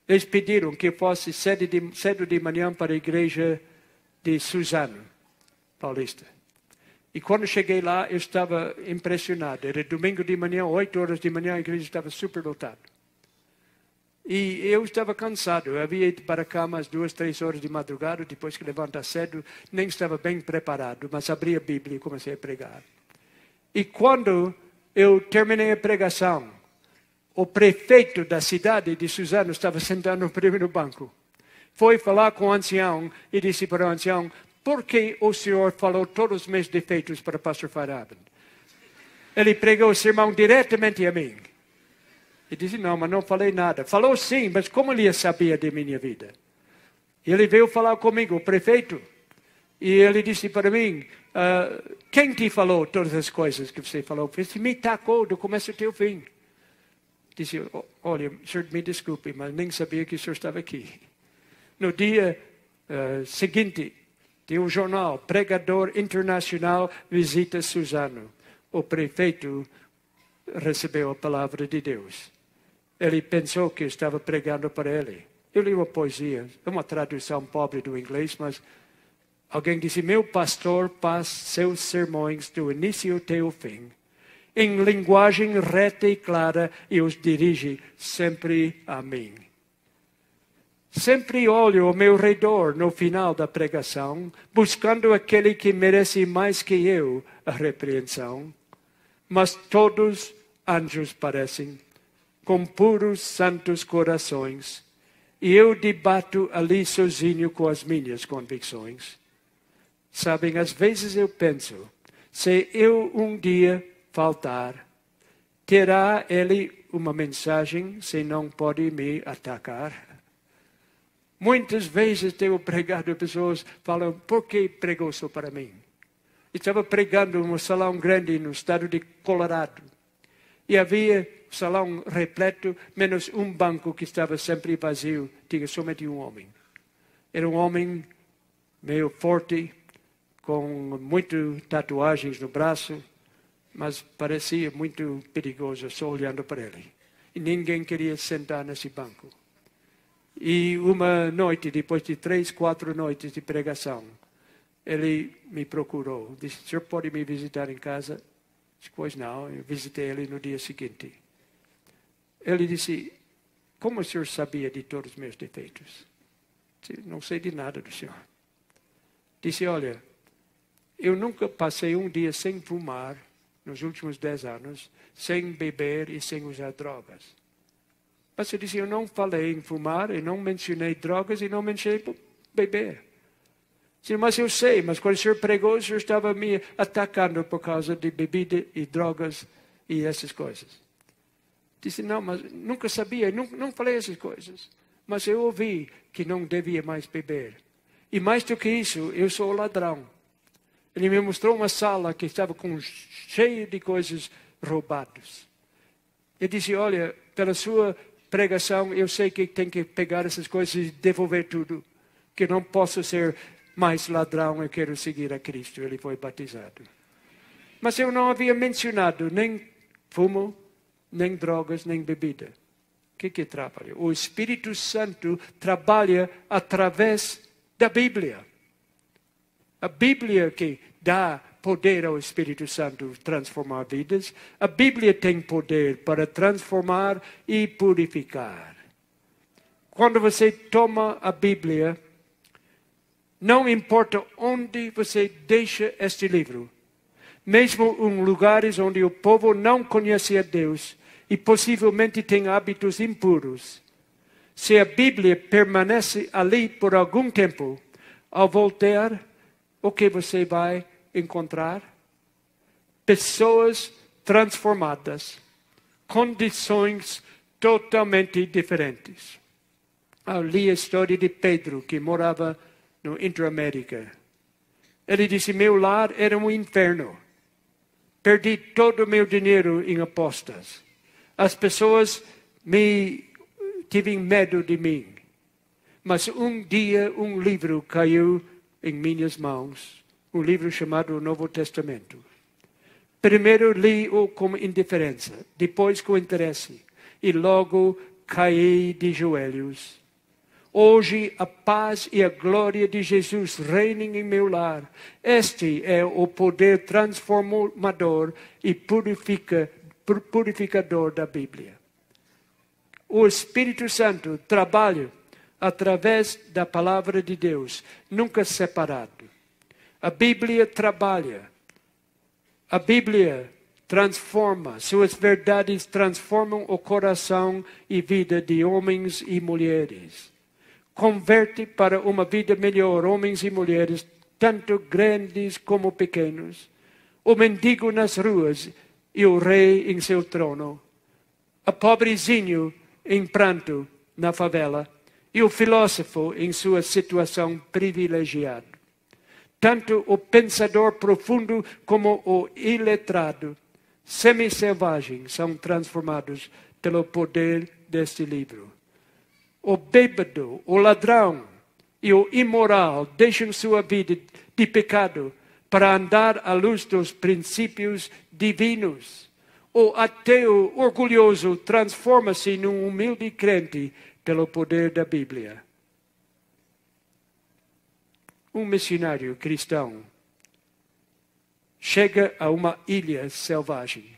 eles pediram que eu fosse cedo de manhã para a igreja de Suzano, Paulista. E quando cheguei lá, eu estava impressionado. Era domingo de manhã, 8 horas de manhã, a igreja estava super lotada. E eu estava cansado. Eu havia ido para a cama às 2, 3 horas de madrugada, depois que levanta cedo, nem estava bem preparado, mas abri a Bíblia e comecei a pregar. E quando eu terminei a pregação, o prefeito da cidade de Suzano estava sentado no primeiro banco. Foi falar com o ancião e disse para o ancião, por que o senhor falou todos os meus defeitos para o pastor Faraben? Ele pregou o sermão diretamente a mim. E disse, não, mas não falei nada. Falou sim, mas como ele sabia de minha vida? Ele veio falar comigo, o prefeito. E ele disse para mim, quem te falou todas as coisas que você falou? Ele disse, me tacou do começo até o fim. Disse, olha, senhor, me desculpe, mas nem sabia que o senhor estava aqui. No dia seguinte, tem um jornal, pregador internacional visita Suzano. O prefeito recebeu a palavra de Deus. Ele pensou que eu estava pregando para ele. Eu li uma poesia, é uma tradução pobre do inglês, mas alguém disse, meu pastor faz seus sermões do início até o fim, em linguagem reta e clara, e os dirige sempre a mim. Sempre olho ao meu redor no final da pregação, buscando aquele que merece mais que eu a repreensão. Mas todos anjos parecem, com puros santos corações, e eu debato ali sozinho com as minhas convicções. Sabem, às vezes eu penso, se eu um dia faltar, terá ele uma mensagem se não pode me atacar? Muitas vezes tenho pregado, pessoas falam, por que pregou só para mim? Estava pregando num salão grande no estado de Colorado. E havia um salão repleto, menos um banco que estava sempre vazio. Tinha somente um homem. Era um homem meio forte, com muitas tatuagens no braço, mas parecia muito perigoso, só olhando para ele. E ninguém queria sentar nesse banco. E uma noite, depois de 3, 4 noites de pregação, ele me procurou. Disse, o senhor pode me visitar em casa? Disse, pois não, eu visitei ele no dia seguinte. Ele disse, como o senhor sabia de todos os meus defeitos? Disse, não sei de nada do senhor. Disse, olha, eu nunca passei um dia sem fumar, nos últimos 10 anos, sem beber e sem usar drogas. Mas eu disse, eu não falei em fumar, eu não mencionei drogas e não mencionei beber. Disse, mas eu sei, mas quando o senhor pregou, o senhor estava me atacando por causa de bebida e drogas e essas coisas. Disse, não, mas nunca sabia, não falei essas coisas. mas eu ouvi que não devia mais beber. E mais do que isso, eu sou ladrão. Ele me mostrou uma sala que estava cheia de coisas roubadas. Eu disse, olha, pela sua pregação, eu sei que tem que pegar essas coisas e devolver tudo. Que eu não posso ser mais ladrão, eu quero seguir a Cristo. Ele foi batizado. Mas eu não havia mencionado nem fumo, nem drogas, nem bebida. O que trabalha? O Espírito Santo trabalha através da Bíblia. A Bíblia que dá poder ao Espírito Santo transformar vidas. A Bíblia tem poder para transformar e purificar. Quando você toma a Bíblia, não importa onde você deixa este livro, mesmo em lugares onde o povo não conhece a Deus e possivelmente tem hábitos impuros, se a Bíblia permanece ali por algum tempo, ao voltar, o que você vai encontrar? Pessoas transformadas, condições totalmente diferentes. Eu li a história de Pedro, que morava no Interamérica. Ele disse, meu lar era um inferno. Perdi todo o meu dinheiro em apostas. As pessoas tiveram medo de mim. Mas um dia um livro caiu em minhas mãos. Um livro chamado O Novo Testamento. Primeiro li-o com indiferença, depois com interesse. E logo caí de joelhos. Hoje a paz e a glória de Jesus reinem em meu lar. Este é o poder transformador e purificador da Bíblia. O Espírito Santo trabalha através da palavra de Deus, nunca separado. A Bíblia trabalha. A Bíblia transforma. Suas verdades transformam o coração e vida de homens e mulheres. Converte para uma vida melhor homens e mulheres, tanto grandes como pequenos. O mendigo nas ruas e o rei em seu trono. O pobrezinho em pranto na favela e o filósofo em sua situação privilegiada. Tanto o pensador profundo como o iletrado, semi-selvagem, são transformados pelo poder deste livro. O bêbado, o ladrão e o imoral deixam sua vida de pecado para andar à luz dos princípios divinos. O ateu orgulhoso transforma-se num humilde crente pelo poder da Bíblia. Um missionário cristão chega a uma ilha selvagem.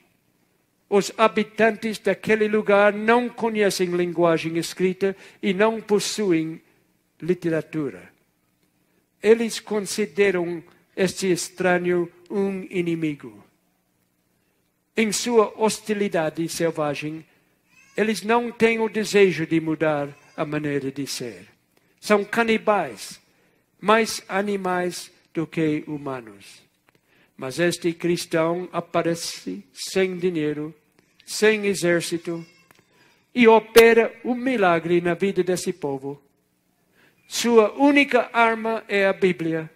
Os habitantes daquele lugar não conhecem linguagem escrita e não possuem literatura. Eles consideram este estranho um inimigo. Em sua hostilidade selvagem, eles não têm o desejo de mudar a maneira de ser. São canibais, mais animais do que humanos. Mas este cristão aparece sem dinheiro, sem exército, e opera um milagre na vida desse povo. Sua única arma é a Bíblia.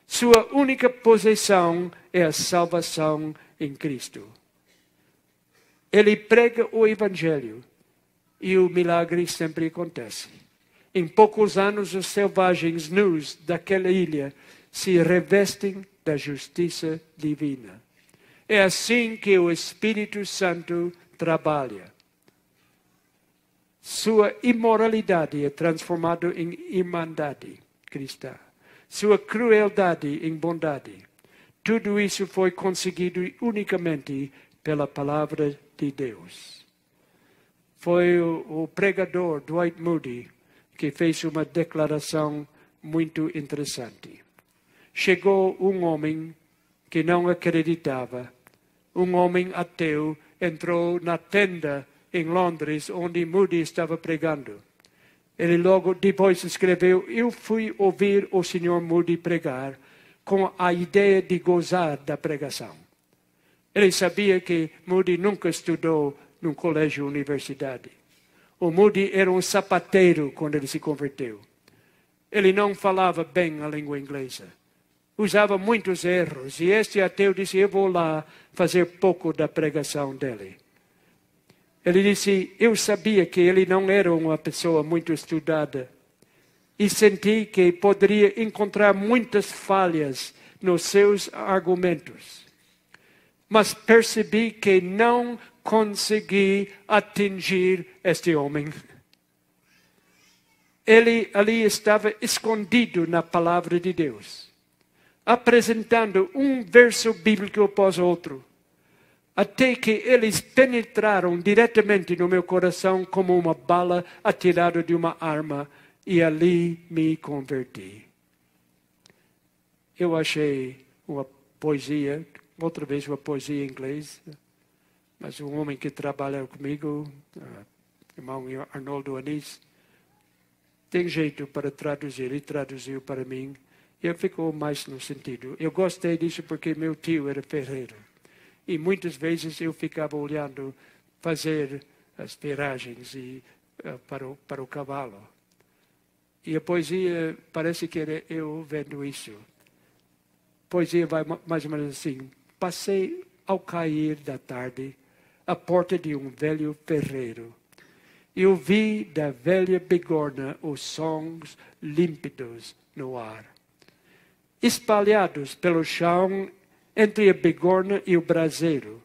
Sua única possessão é a salvação em Cristo. Ele prega o Evangelho e o milagre sempre acontece. Em poucos anos, os selvagens nus daquela ilha se revestem da justiça divina. É assim que o Espírito Santo trabalha. Sua imoralidade é transformada em irmandade cristã. Sua crueldade em bondade. Tudo isso foi conseguido unicamente pela palavra de Deus. Foi o pregador Dwight Moody que fez uma declaração muito interessante. Chegou um homem que não acreditava. Um homem ateu entrou na tenda em Londres, onde Moody estava pregando. Ele logo depois escreveu, eu fui ouvir o Sr. Moody pregar com a ideia de gozar da pregação. Ele sabia que Moody nunca estudou num colégio ou universidade. O Moody era um sapateiro quando ele se converteu. Ele não falava bem a língua inglesa. Usava muitos erros. E este ateu disse, eu vou lá fazer pouco da pregação dele. Ele disse, eu sabia que ele não era uma pessoa muito estudada. E senti que poderia encontrar muitas falhas nos seus argumentos. Mas percebi que não consegui atingir este homem. Ele ali estava escondido na palavra de Deus, apresentando um verso bíblico após outro, até que eles penetraram diretamente no meu coração como uma bala atirada de uma arma, e ali me converti. Eu achei uma poesia, outra vez uma poesia em inglês, mas um homem que trabalha comigo, irmão Arnoldo Anis, tem jeito para traduzir, ele traduziu para mim, e ficou mais no sentido. Eu gostei disso porque meu tio era ferreiro, e muitas vezes eu ficava olhando fazer as ferragens para o cavalo. E a poesia, parece que era eu vendo isso. A poesia vai mais ou menos assim. Passei ao cair da tarde à porta de um velho ferreiro. E ouvi da velha bigorna os sons límpidos no ar. Espalhados pelo chão, entre a bigorna e o braseiro,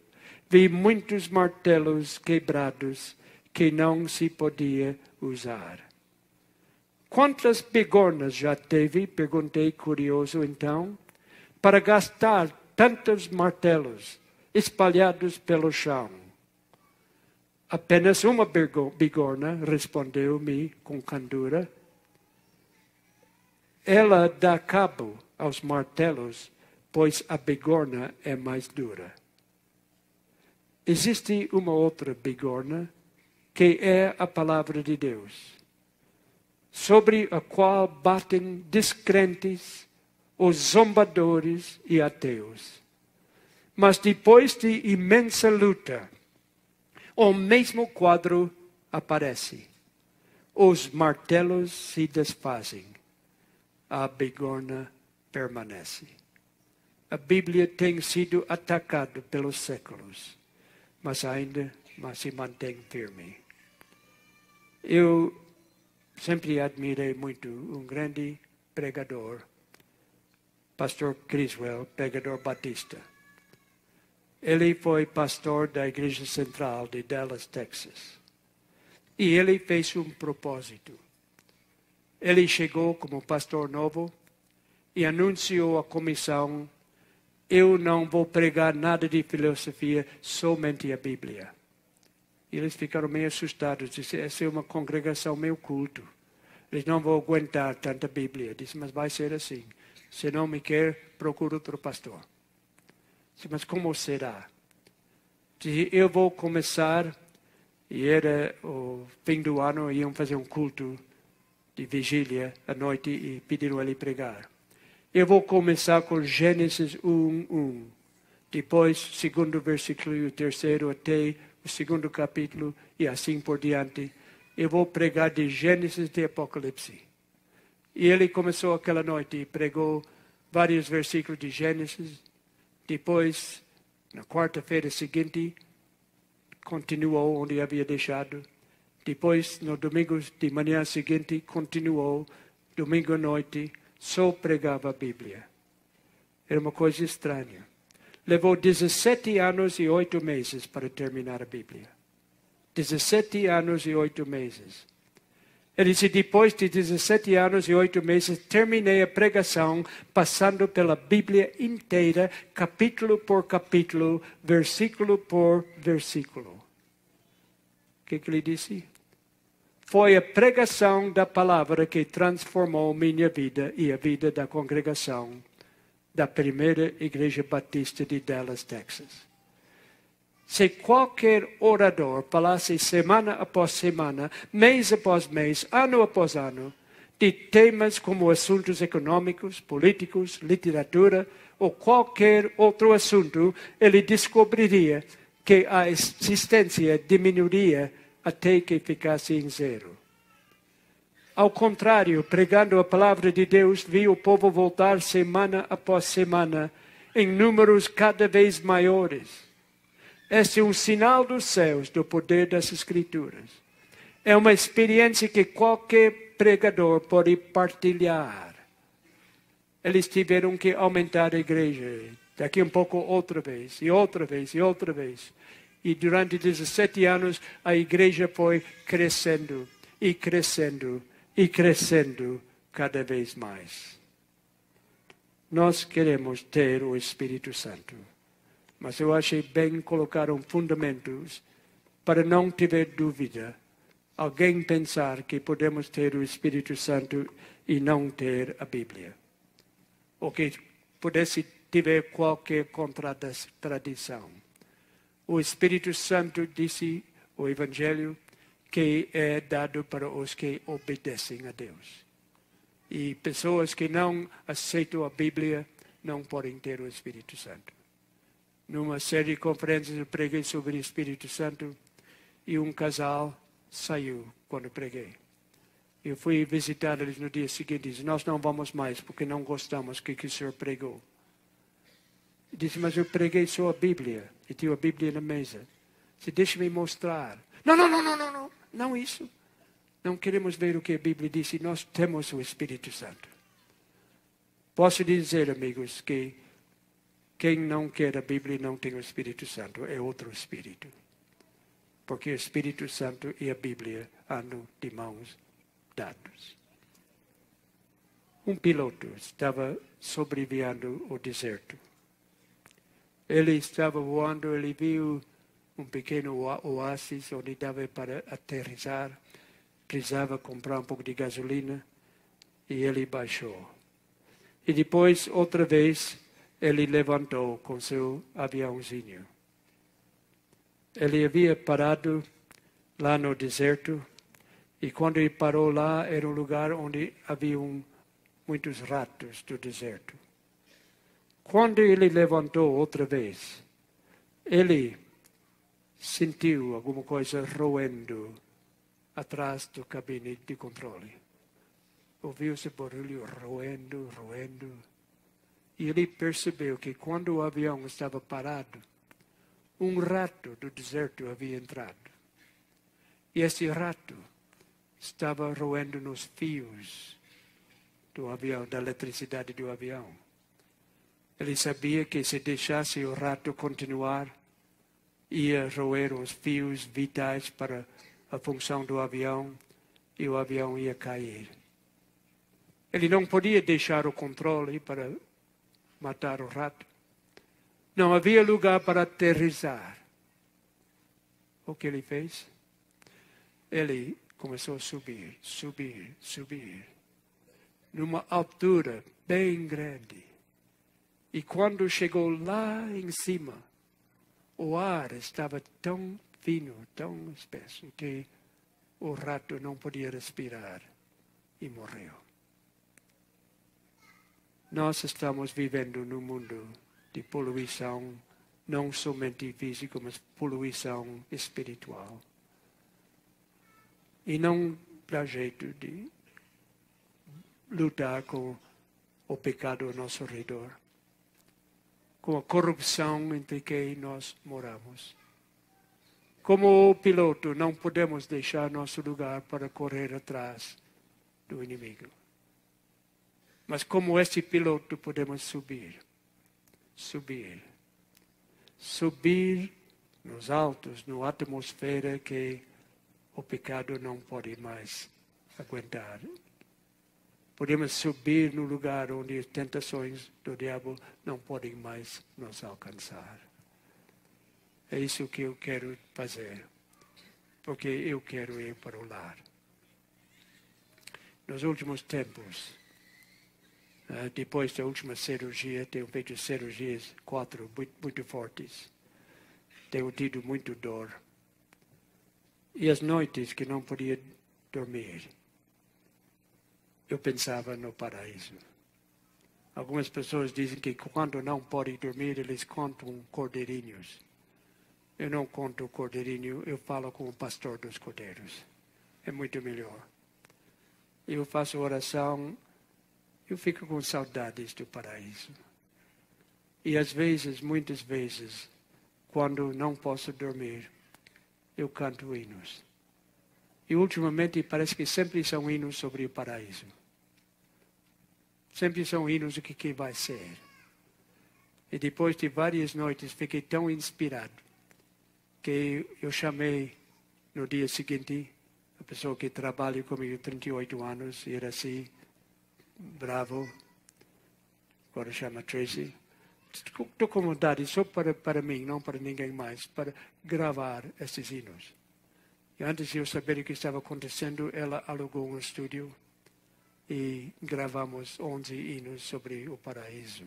vi muitos martelos quebrados que não se podia usar. Quantas bigornas já teve? Perguntei curioso então, para gastar tantos martelos espalhados pelo chão. Apenas uma bigorna, respondeu-me com candura. Ela dá cabo aos martelos, pois a bigorna é mais dura. Existe uma outra bigorna, que é a palavra de Deus, sobre a qual batem descrentes, os zombadores e ateus. Mas depois de imensa luta, o mesmo quadro aparece. Os martelos se desfazem. A bigorna permanece. A Bíblia tem sido atacada pelos séculos, mas ainda se mantém firme. Eu sempre admirei muito um grande pregador, pastor Criswell, pregador batista. Ele foi pastor da Igreja Central de Dallas, Texas. E ele fez um propósito. Ele chegou como pastor novo e anunciou à comissão, eu não vou pregar nada de filosofia, somente a Bíblia. Eles ficaram meio assustados. Disseram, essa é uma congregação meio culto. Eles não vão aguentar tanta Bíblia. Disse, mas vai ser assim. Se não me quer, procura outro pastor. Disse, mas como será? Disse, eu vou começar, e era o fim do ano, iam fazer um culto de vigília à noite e pediram ele pregar. Eu vou começar com Gênesis 1:1. Depois, segundo versículo e o terceiro até o segundo capítulo e assim por diante. Eu vou pregar de Gênesis até Apocalipse. E ele começou aquela noite e pregou vários versículos de Gênesis. Depois, na quarta-feira seguinte, continuou onde havia deixado. Depois, no domingo de manhã seguinte, continuou. Domingo à noite, só pregava a Bíblia. Era uma coisa estranha. Levou 17 anos e 8 meses para terminar a Bíblia. 17 anos e 8 meses. Ele disse, depois de 17 anos e 8 meses, terminei a pregação, passando pela Bíblia inteira, capítulo por capítulo, versículo por versículo. O que ele disse? Foi a pregação da palavra que transformou minha vida e a vida da congregação da primeira Igreja Batista de Dallas, Texas. Se qualquer orador falasse semana após semana, mês após mês, ano após ano, de temas como assuntos econômicos, políticos, literatura ou qualquer outro assunto, ele descobriria que a existência diminuiria até que ficasse em zero. Ao contrário, pregando a palavra de Deus, vi o povo voltar semana após semana, em números cada vez maiores. Este é um sinal dos céus, do poder das Escrituras. É uma experiência que qualquer pregador pode partilhar. Eles tiveram que aumentar a igreja. Daqui um pouco outra vez, e outra vez, e outra vez. E durante 17 anos a igreja foi crescendo, e crescendo, e crescendo cada vez mais. Nós queremos ter o Espírito Santo. Mas eu achei bem colocar fundamentos para não ter dúvida. Alguém pensar que podemos ter o Espírito Santo e não ter a Bíblia. Ou que pudesse ter qualquer contradição. O Espírito Santo disse, o Evangelho, que é dado para os que obedecem a Deus. E pessoas que não aceitam a Bíblia não podem ter o Espírito Santo. Numa série de conferências eu preguei sobre o Espírito Santo e um casal saiu quando preguei. Eu fui visitar eles no dia seguinte e disse, nós não vamos mais porque não gostamos do que o senhor pregou. Eu disse, mas eu preguei só a Bíblia e tinha a Bíblia na mesa. Disse, deixa-me mostrar. Não isso. Não queremos ver o que a Bíblia diz e nós temos o Espírito Santo. Posso dizer, amigos, que quem não quer a Bíblia e não tem o Espírito Santo é outro Espírito. Porque o Espírito Santo e a Bíblia andam de mãos dadas. Um piloto estava sobrevivendo o deserto. Ele estava voando, ele viu um pequeno oásis onde dava para aterrissar. Precisava comprar um pouco de gasolina e ele baixou. E depois, outra vez, ele levantou com seu aviãozinho. Ele havia parado lá no deserto e quando ele parou lá, era um lugar onde havia muitos ratos do deserto. Quando ele levantou outra vez, ele sentiu alguma coisa roendo atrás do cabine de controle. Ouviu-se barulho roendo. E ele percebeu que quando o avião estava parado, um rato do deserto havia entrado. E esse rato estava roendo nos fios do avião, da eletricidade do avião. Ele sabia que se deixasse o rato continuar, ia roer os fios vitais para a função do avião e o avião ia cair. Ele não podia deixar o controle para matar o rato. Não havia lugar para aterrissar. O que ele fez? Ele começou a subir, numa altura bem grande. E quando chegou lá em cima, o ar estava tão fino, tão espesso, que o rato não podia respirar e morreu. Nós estamos vivendo num mundo de poluição, não somente física, mas poluição espiritual. E não dá jeito de lutar com o pecado ao nosso redor, com a corrupção entre quem nós moramos. Como o piloto, não podemos deixar nosso lugar para correr atrás do inimigo. Mas como este piloto, podemos subir nos altos, na atmosfera que o pecado não pode mais aguentar. Podemos subir no lugar onde as tentações do diabo não podem mais nos alcançar. É isso que eu quero fazer, porque eu quero ir para o lar. Nos últimos tempos, depois da última cirurgia, tenho feito cirurgias 4 muito fortes. Tenho tido muito dor. E as noites que não podia dormir, eu pensava no paraíso. Algumas pessoas dizem que quando não podem dormir, eles contam cordeirinhos. eu não conto o cordeirinho, eu falo com o pastor dos cordeiros. É muito melhor. Eu faço oração, eu fico com saudades do paraíso. E às vezes, muitas vezes, quando não posso dormir, eu canto hinos. E ultimamente parece que sempre são hinos sobre o paraíso. Sempre são hinos do que vai ser. E depois de várias noites, fiquei tão inspirado que eu chamei no dia seguinte a pessoa que trabalha comigo 38 anos, e era assim, bravo, agora chama Tracy. Estou com vontade só para mim, não para ninguém mais, para gravar esses hinos. E antes de eu saber o que estava acontecendo, ela alugou um estúdio e gravamos 11 hinos sobre o paraíso.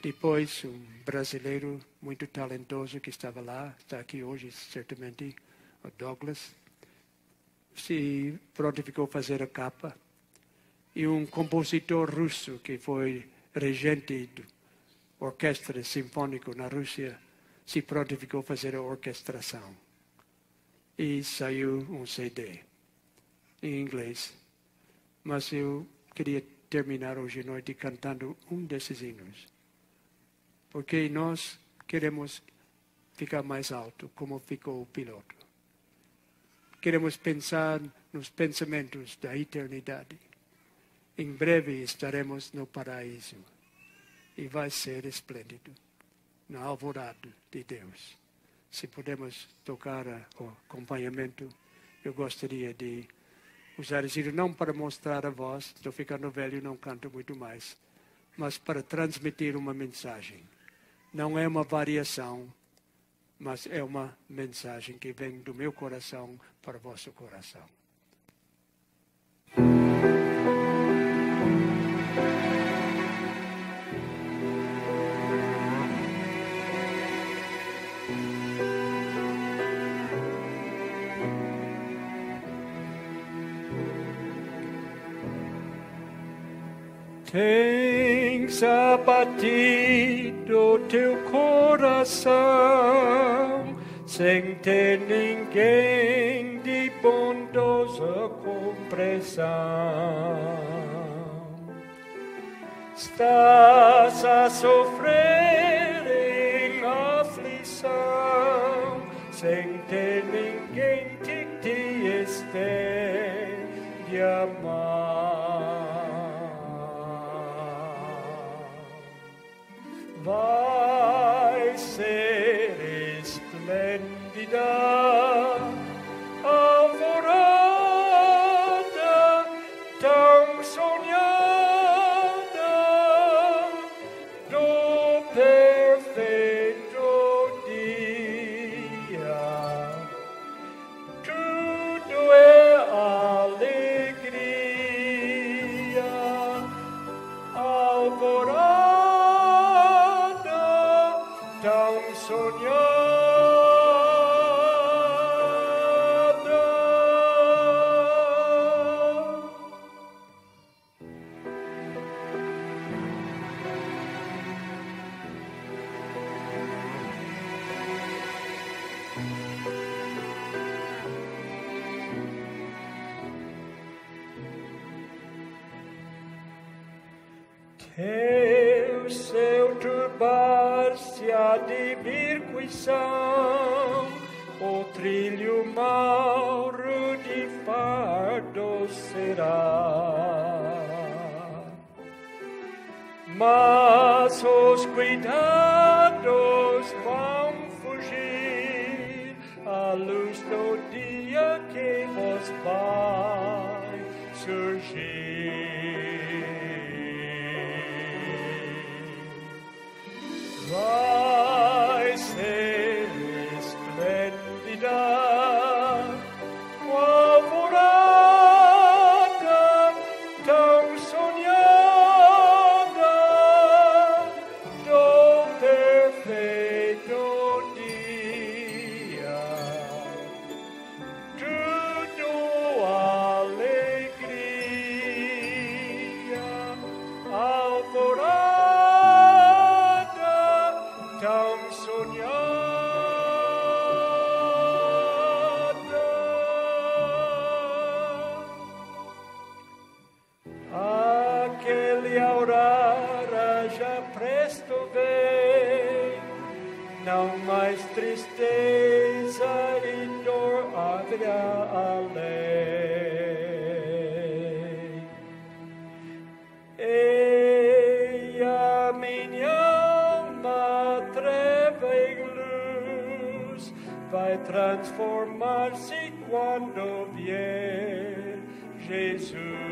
Depois, um brasileiro muito talentoso que estava lá, está aqui hoje, certamente, o Douglas, se prontificou a fazer a capa. E um compositor russo que foi regente do orquestra sinfônica na Rússia se prontificou a fazer a orquestração. E saiu um CD em inglês. Mas eu queria terminar hoje à noite cantando um desses hinos. Porque nós queremos ficar mais alto, como ficou o piloto. Queremos pensar nos pensamentos da eternidade. Em breve estaremos no paraíso. E vai ser esplêndido, na alvorada de Deus. Se pudermos tocar o acompanhamento, eu gostaria de usar esse hino não para mostrar a voz, estou ficando velho e não canto muito mais, mas para transmitir uma mensagem. Não é uma variação, mas é uma mensagem que vem do meu coração para o vosso coração. Tens abatido teu coração, sem ter ninguém de bondosa compreensão. Estás a sofrer em aflição, sem ter ninguém que te estende a mão. Vai ser esplêndida alvorada, tão sonhada, do perfeito dia. Tudo é alegria, alvorada tão sonhada. Teu seu turbar-se há de virguição, o trilho mauro de fardo será. Mas os cuidados vão fugir à luz do dia que vos vai surgir. Vai ser esplêndida, alvorada, tão sonhada, do perfeito dia. Tudo alegria, tristeza e dor haverá além. E a minha alma, treva e luz, vai transformar-se quando vier Jesus.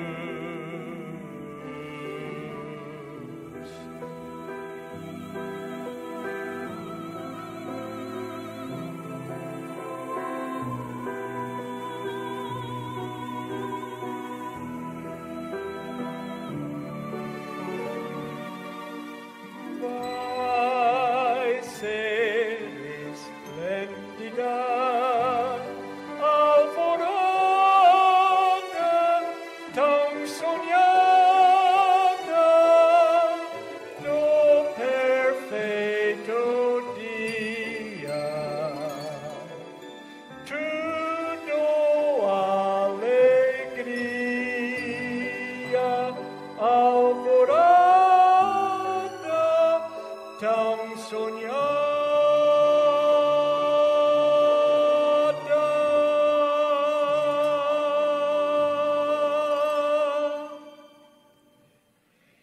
Vai ser esplêndida alvorada, tão sonhada no perfeito dia. Tudo alegria, alvorada tão sonhada.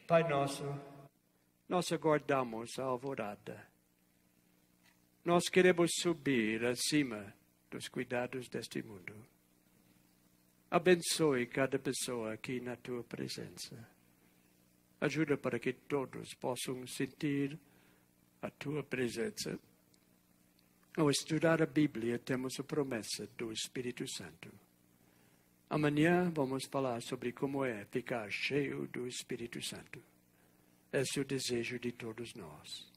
Pai nosso, nós aguardamos a alvorada. Nós queremos subir acima dos cuidados deste mundo. Abençoe cada pessoa aqui na tua presença. Ajuda para que todos possam sentir a tua presença. Ao estudar a Bíblia, temos a promessa do Espírito Santo. Amanhã vamos falar sobre como é ficar cheio do Espírito Santo. Esse é o desejo de todos nós.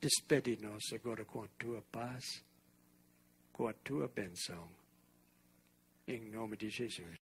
Despede-nos agora com a tua paz, com a tua bênção. Em nome de Jesus.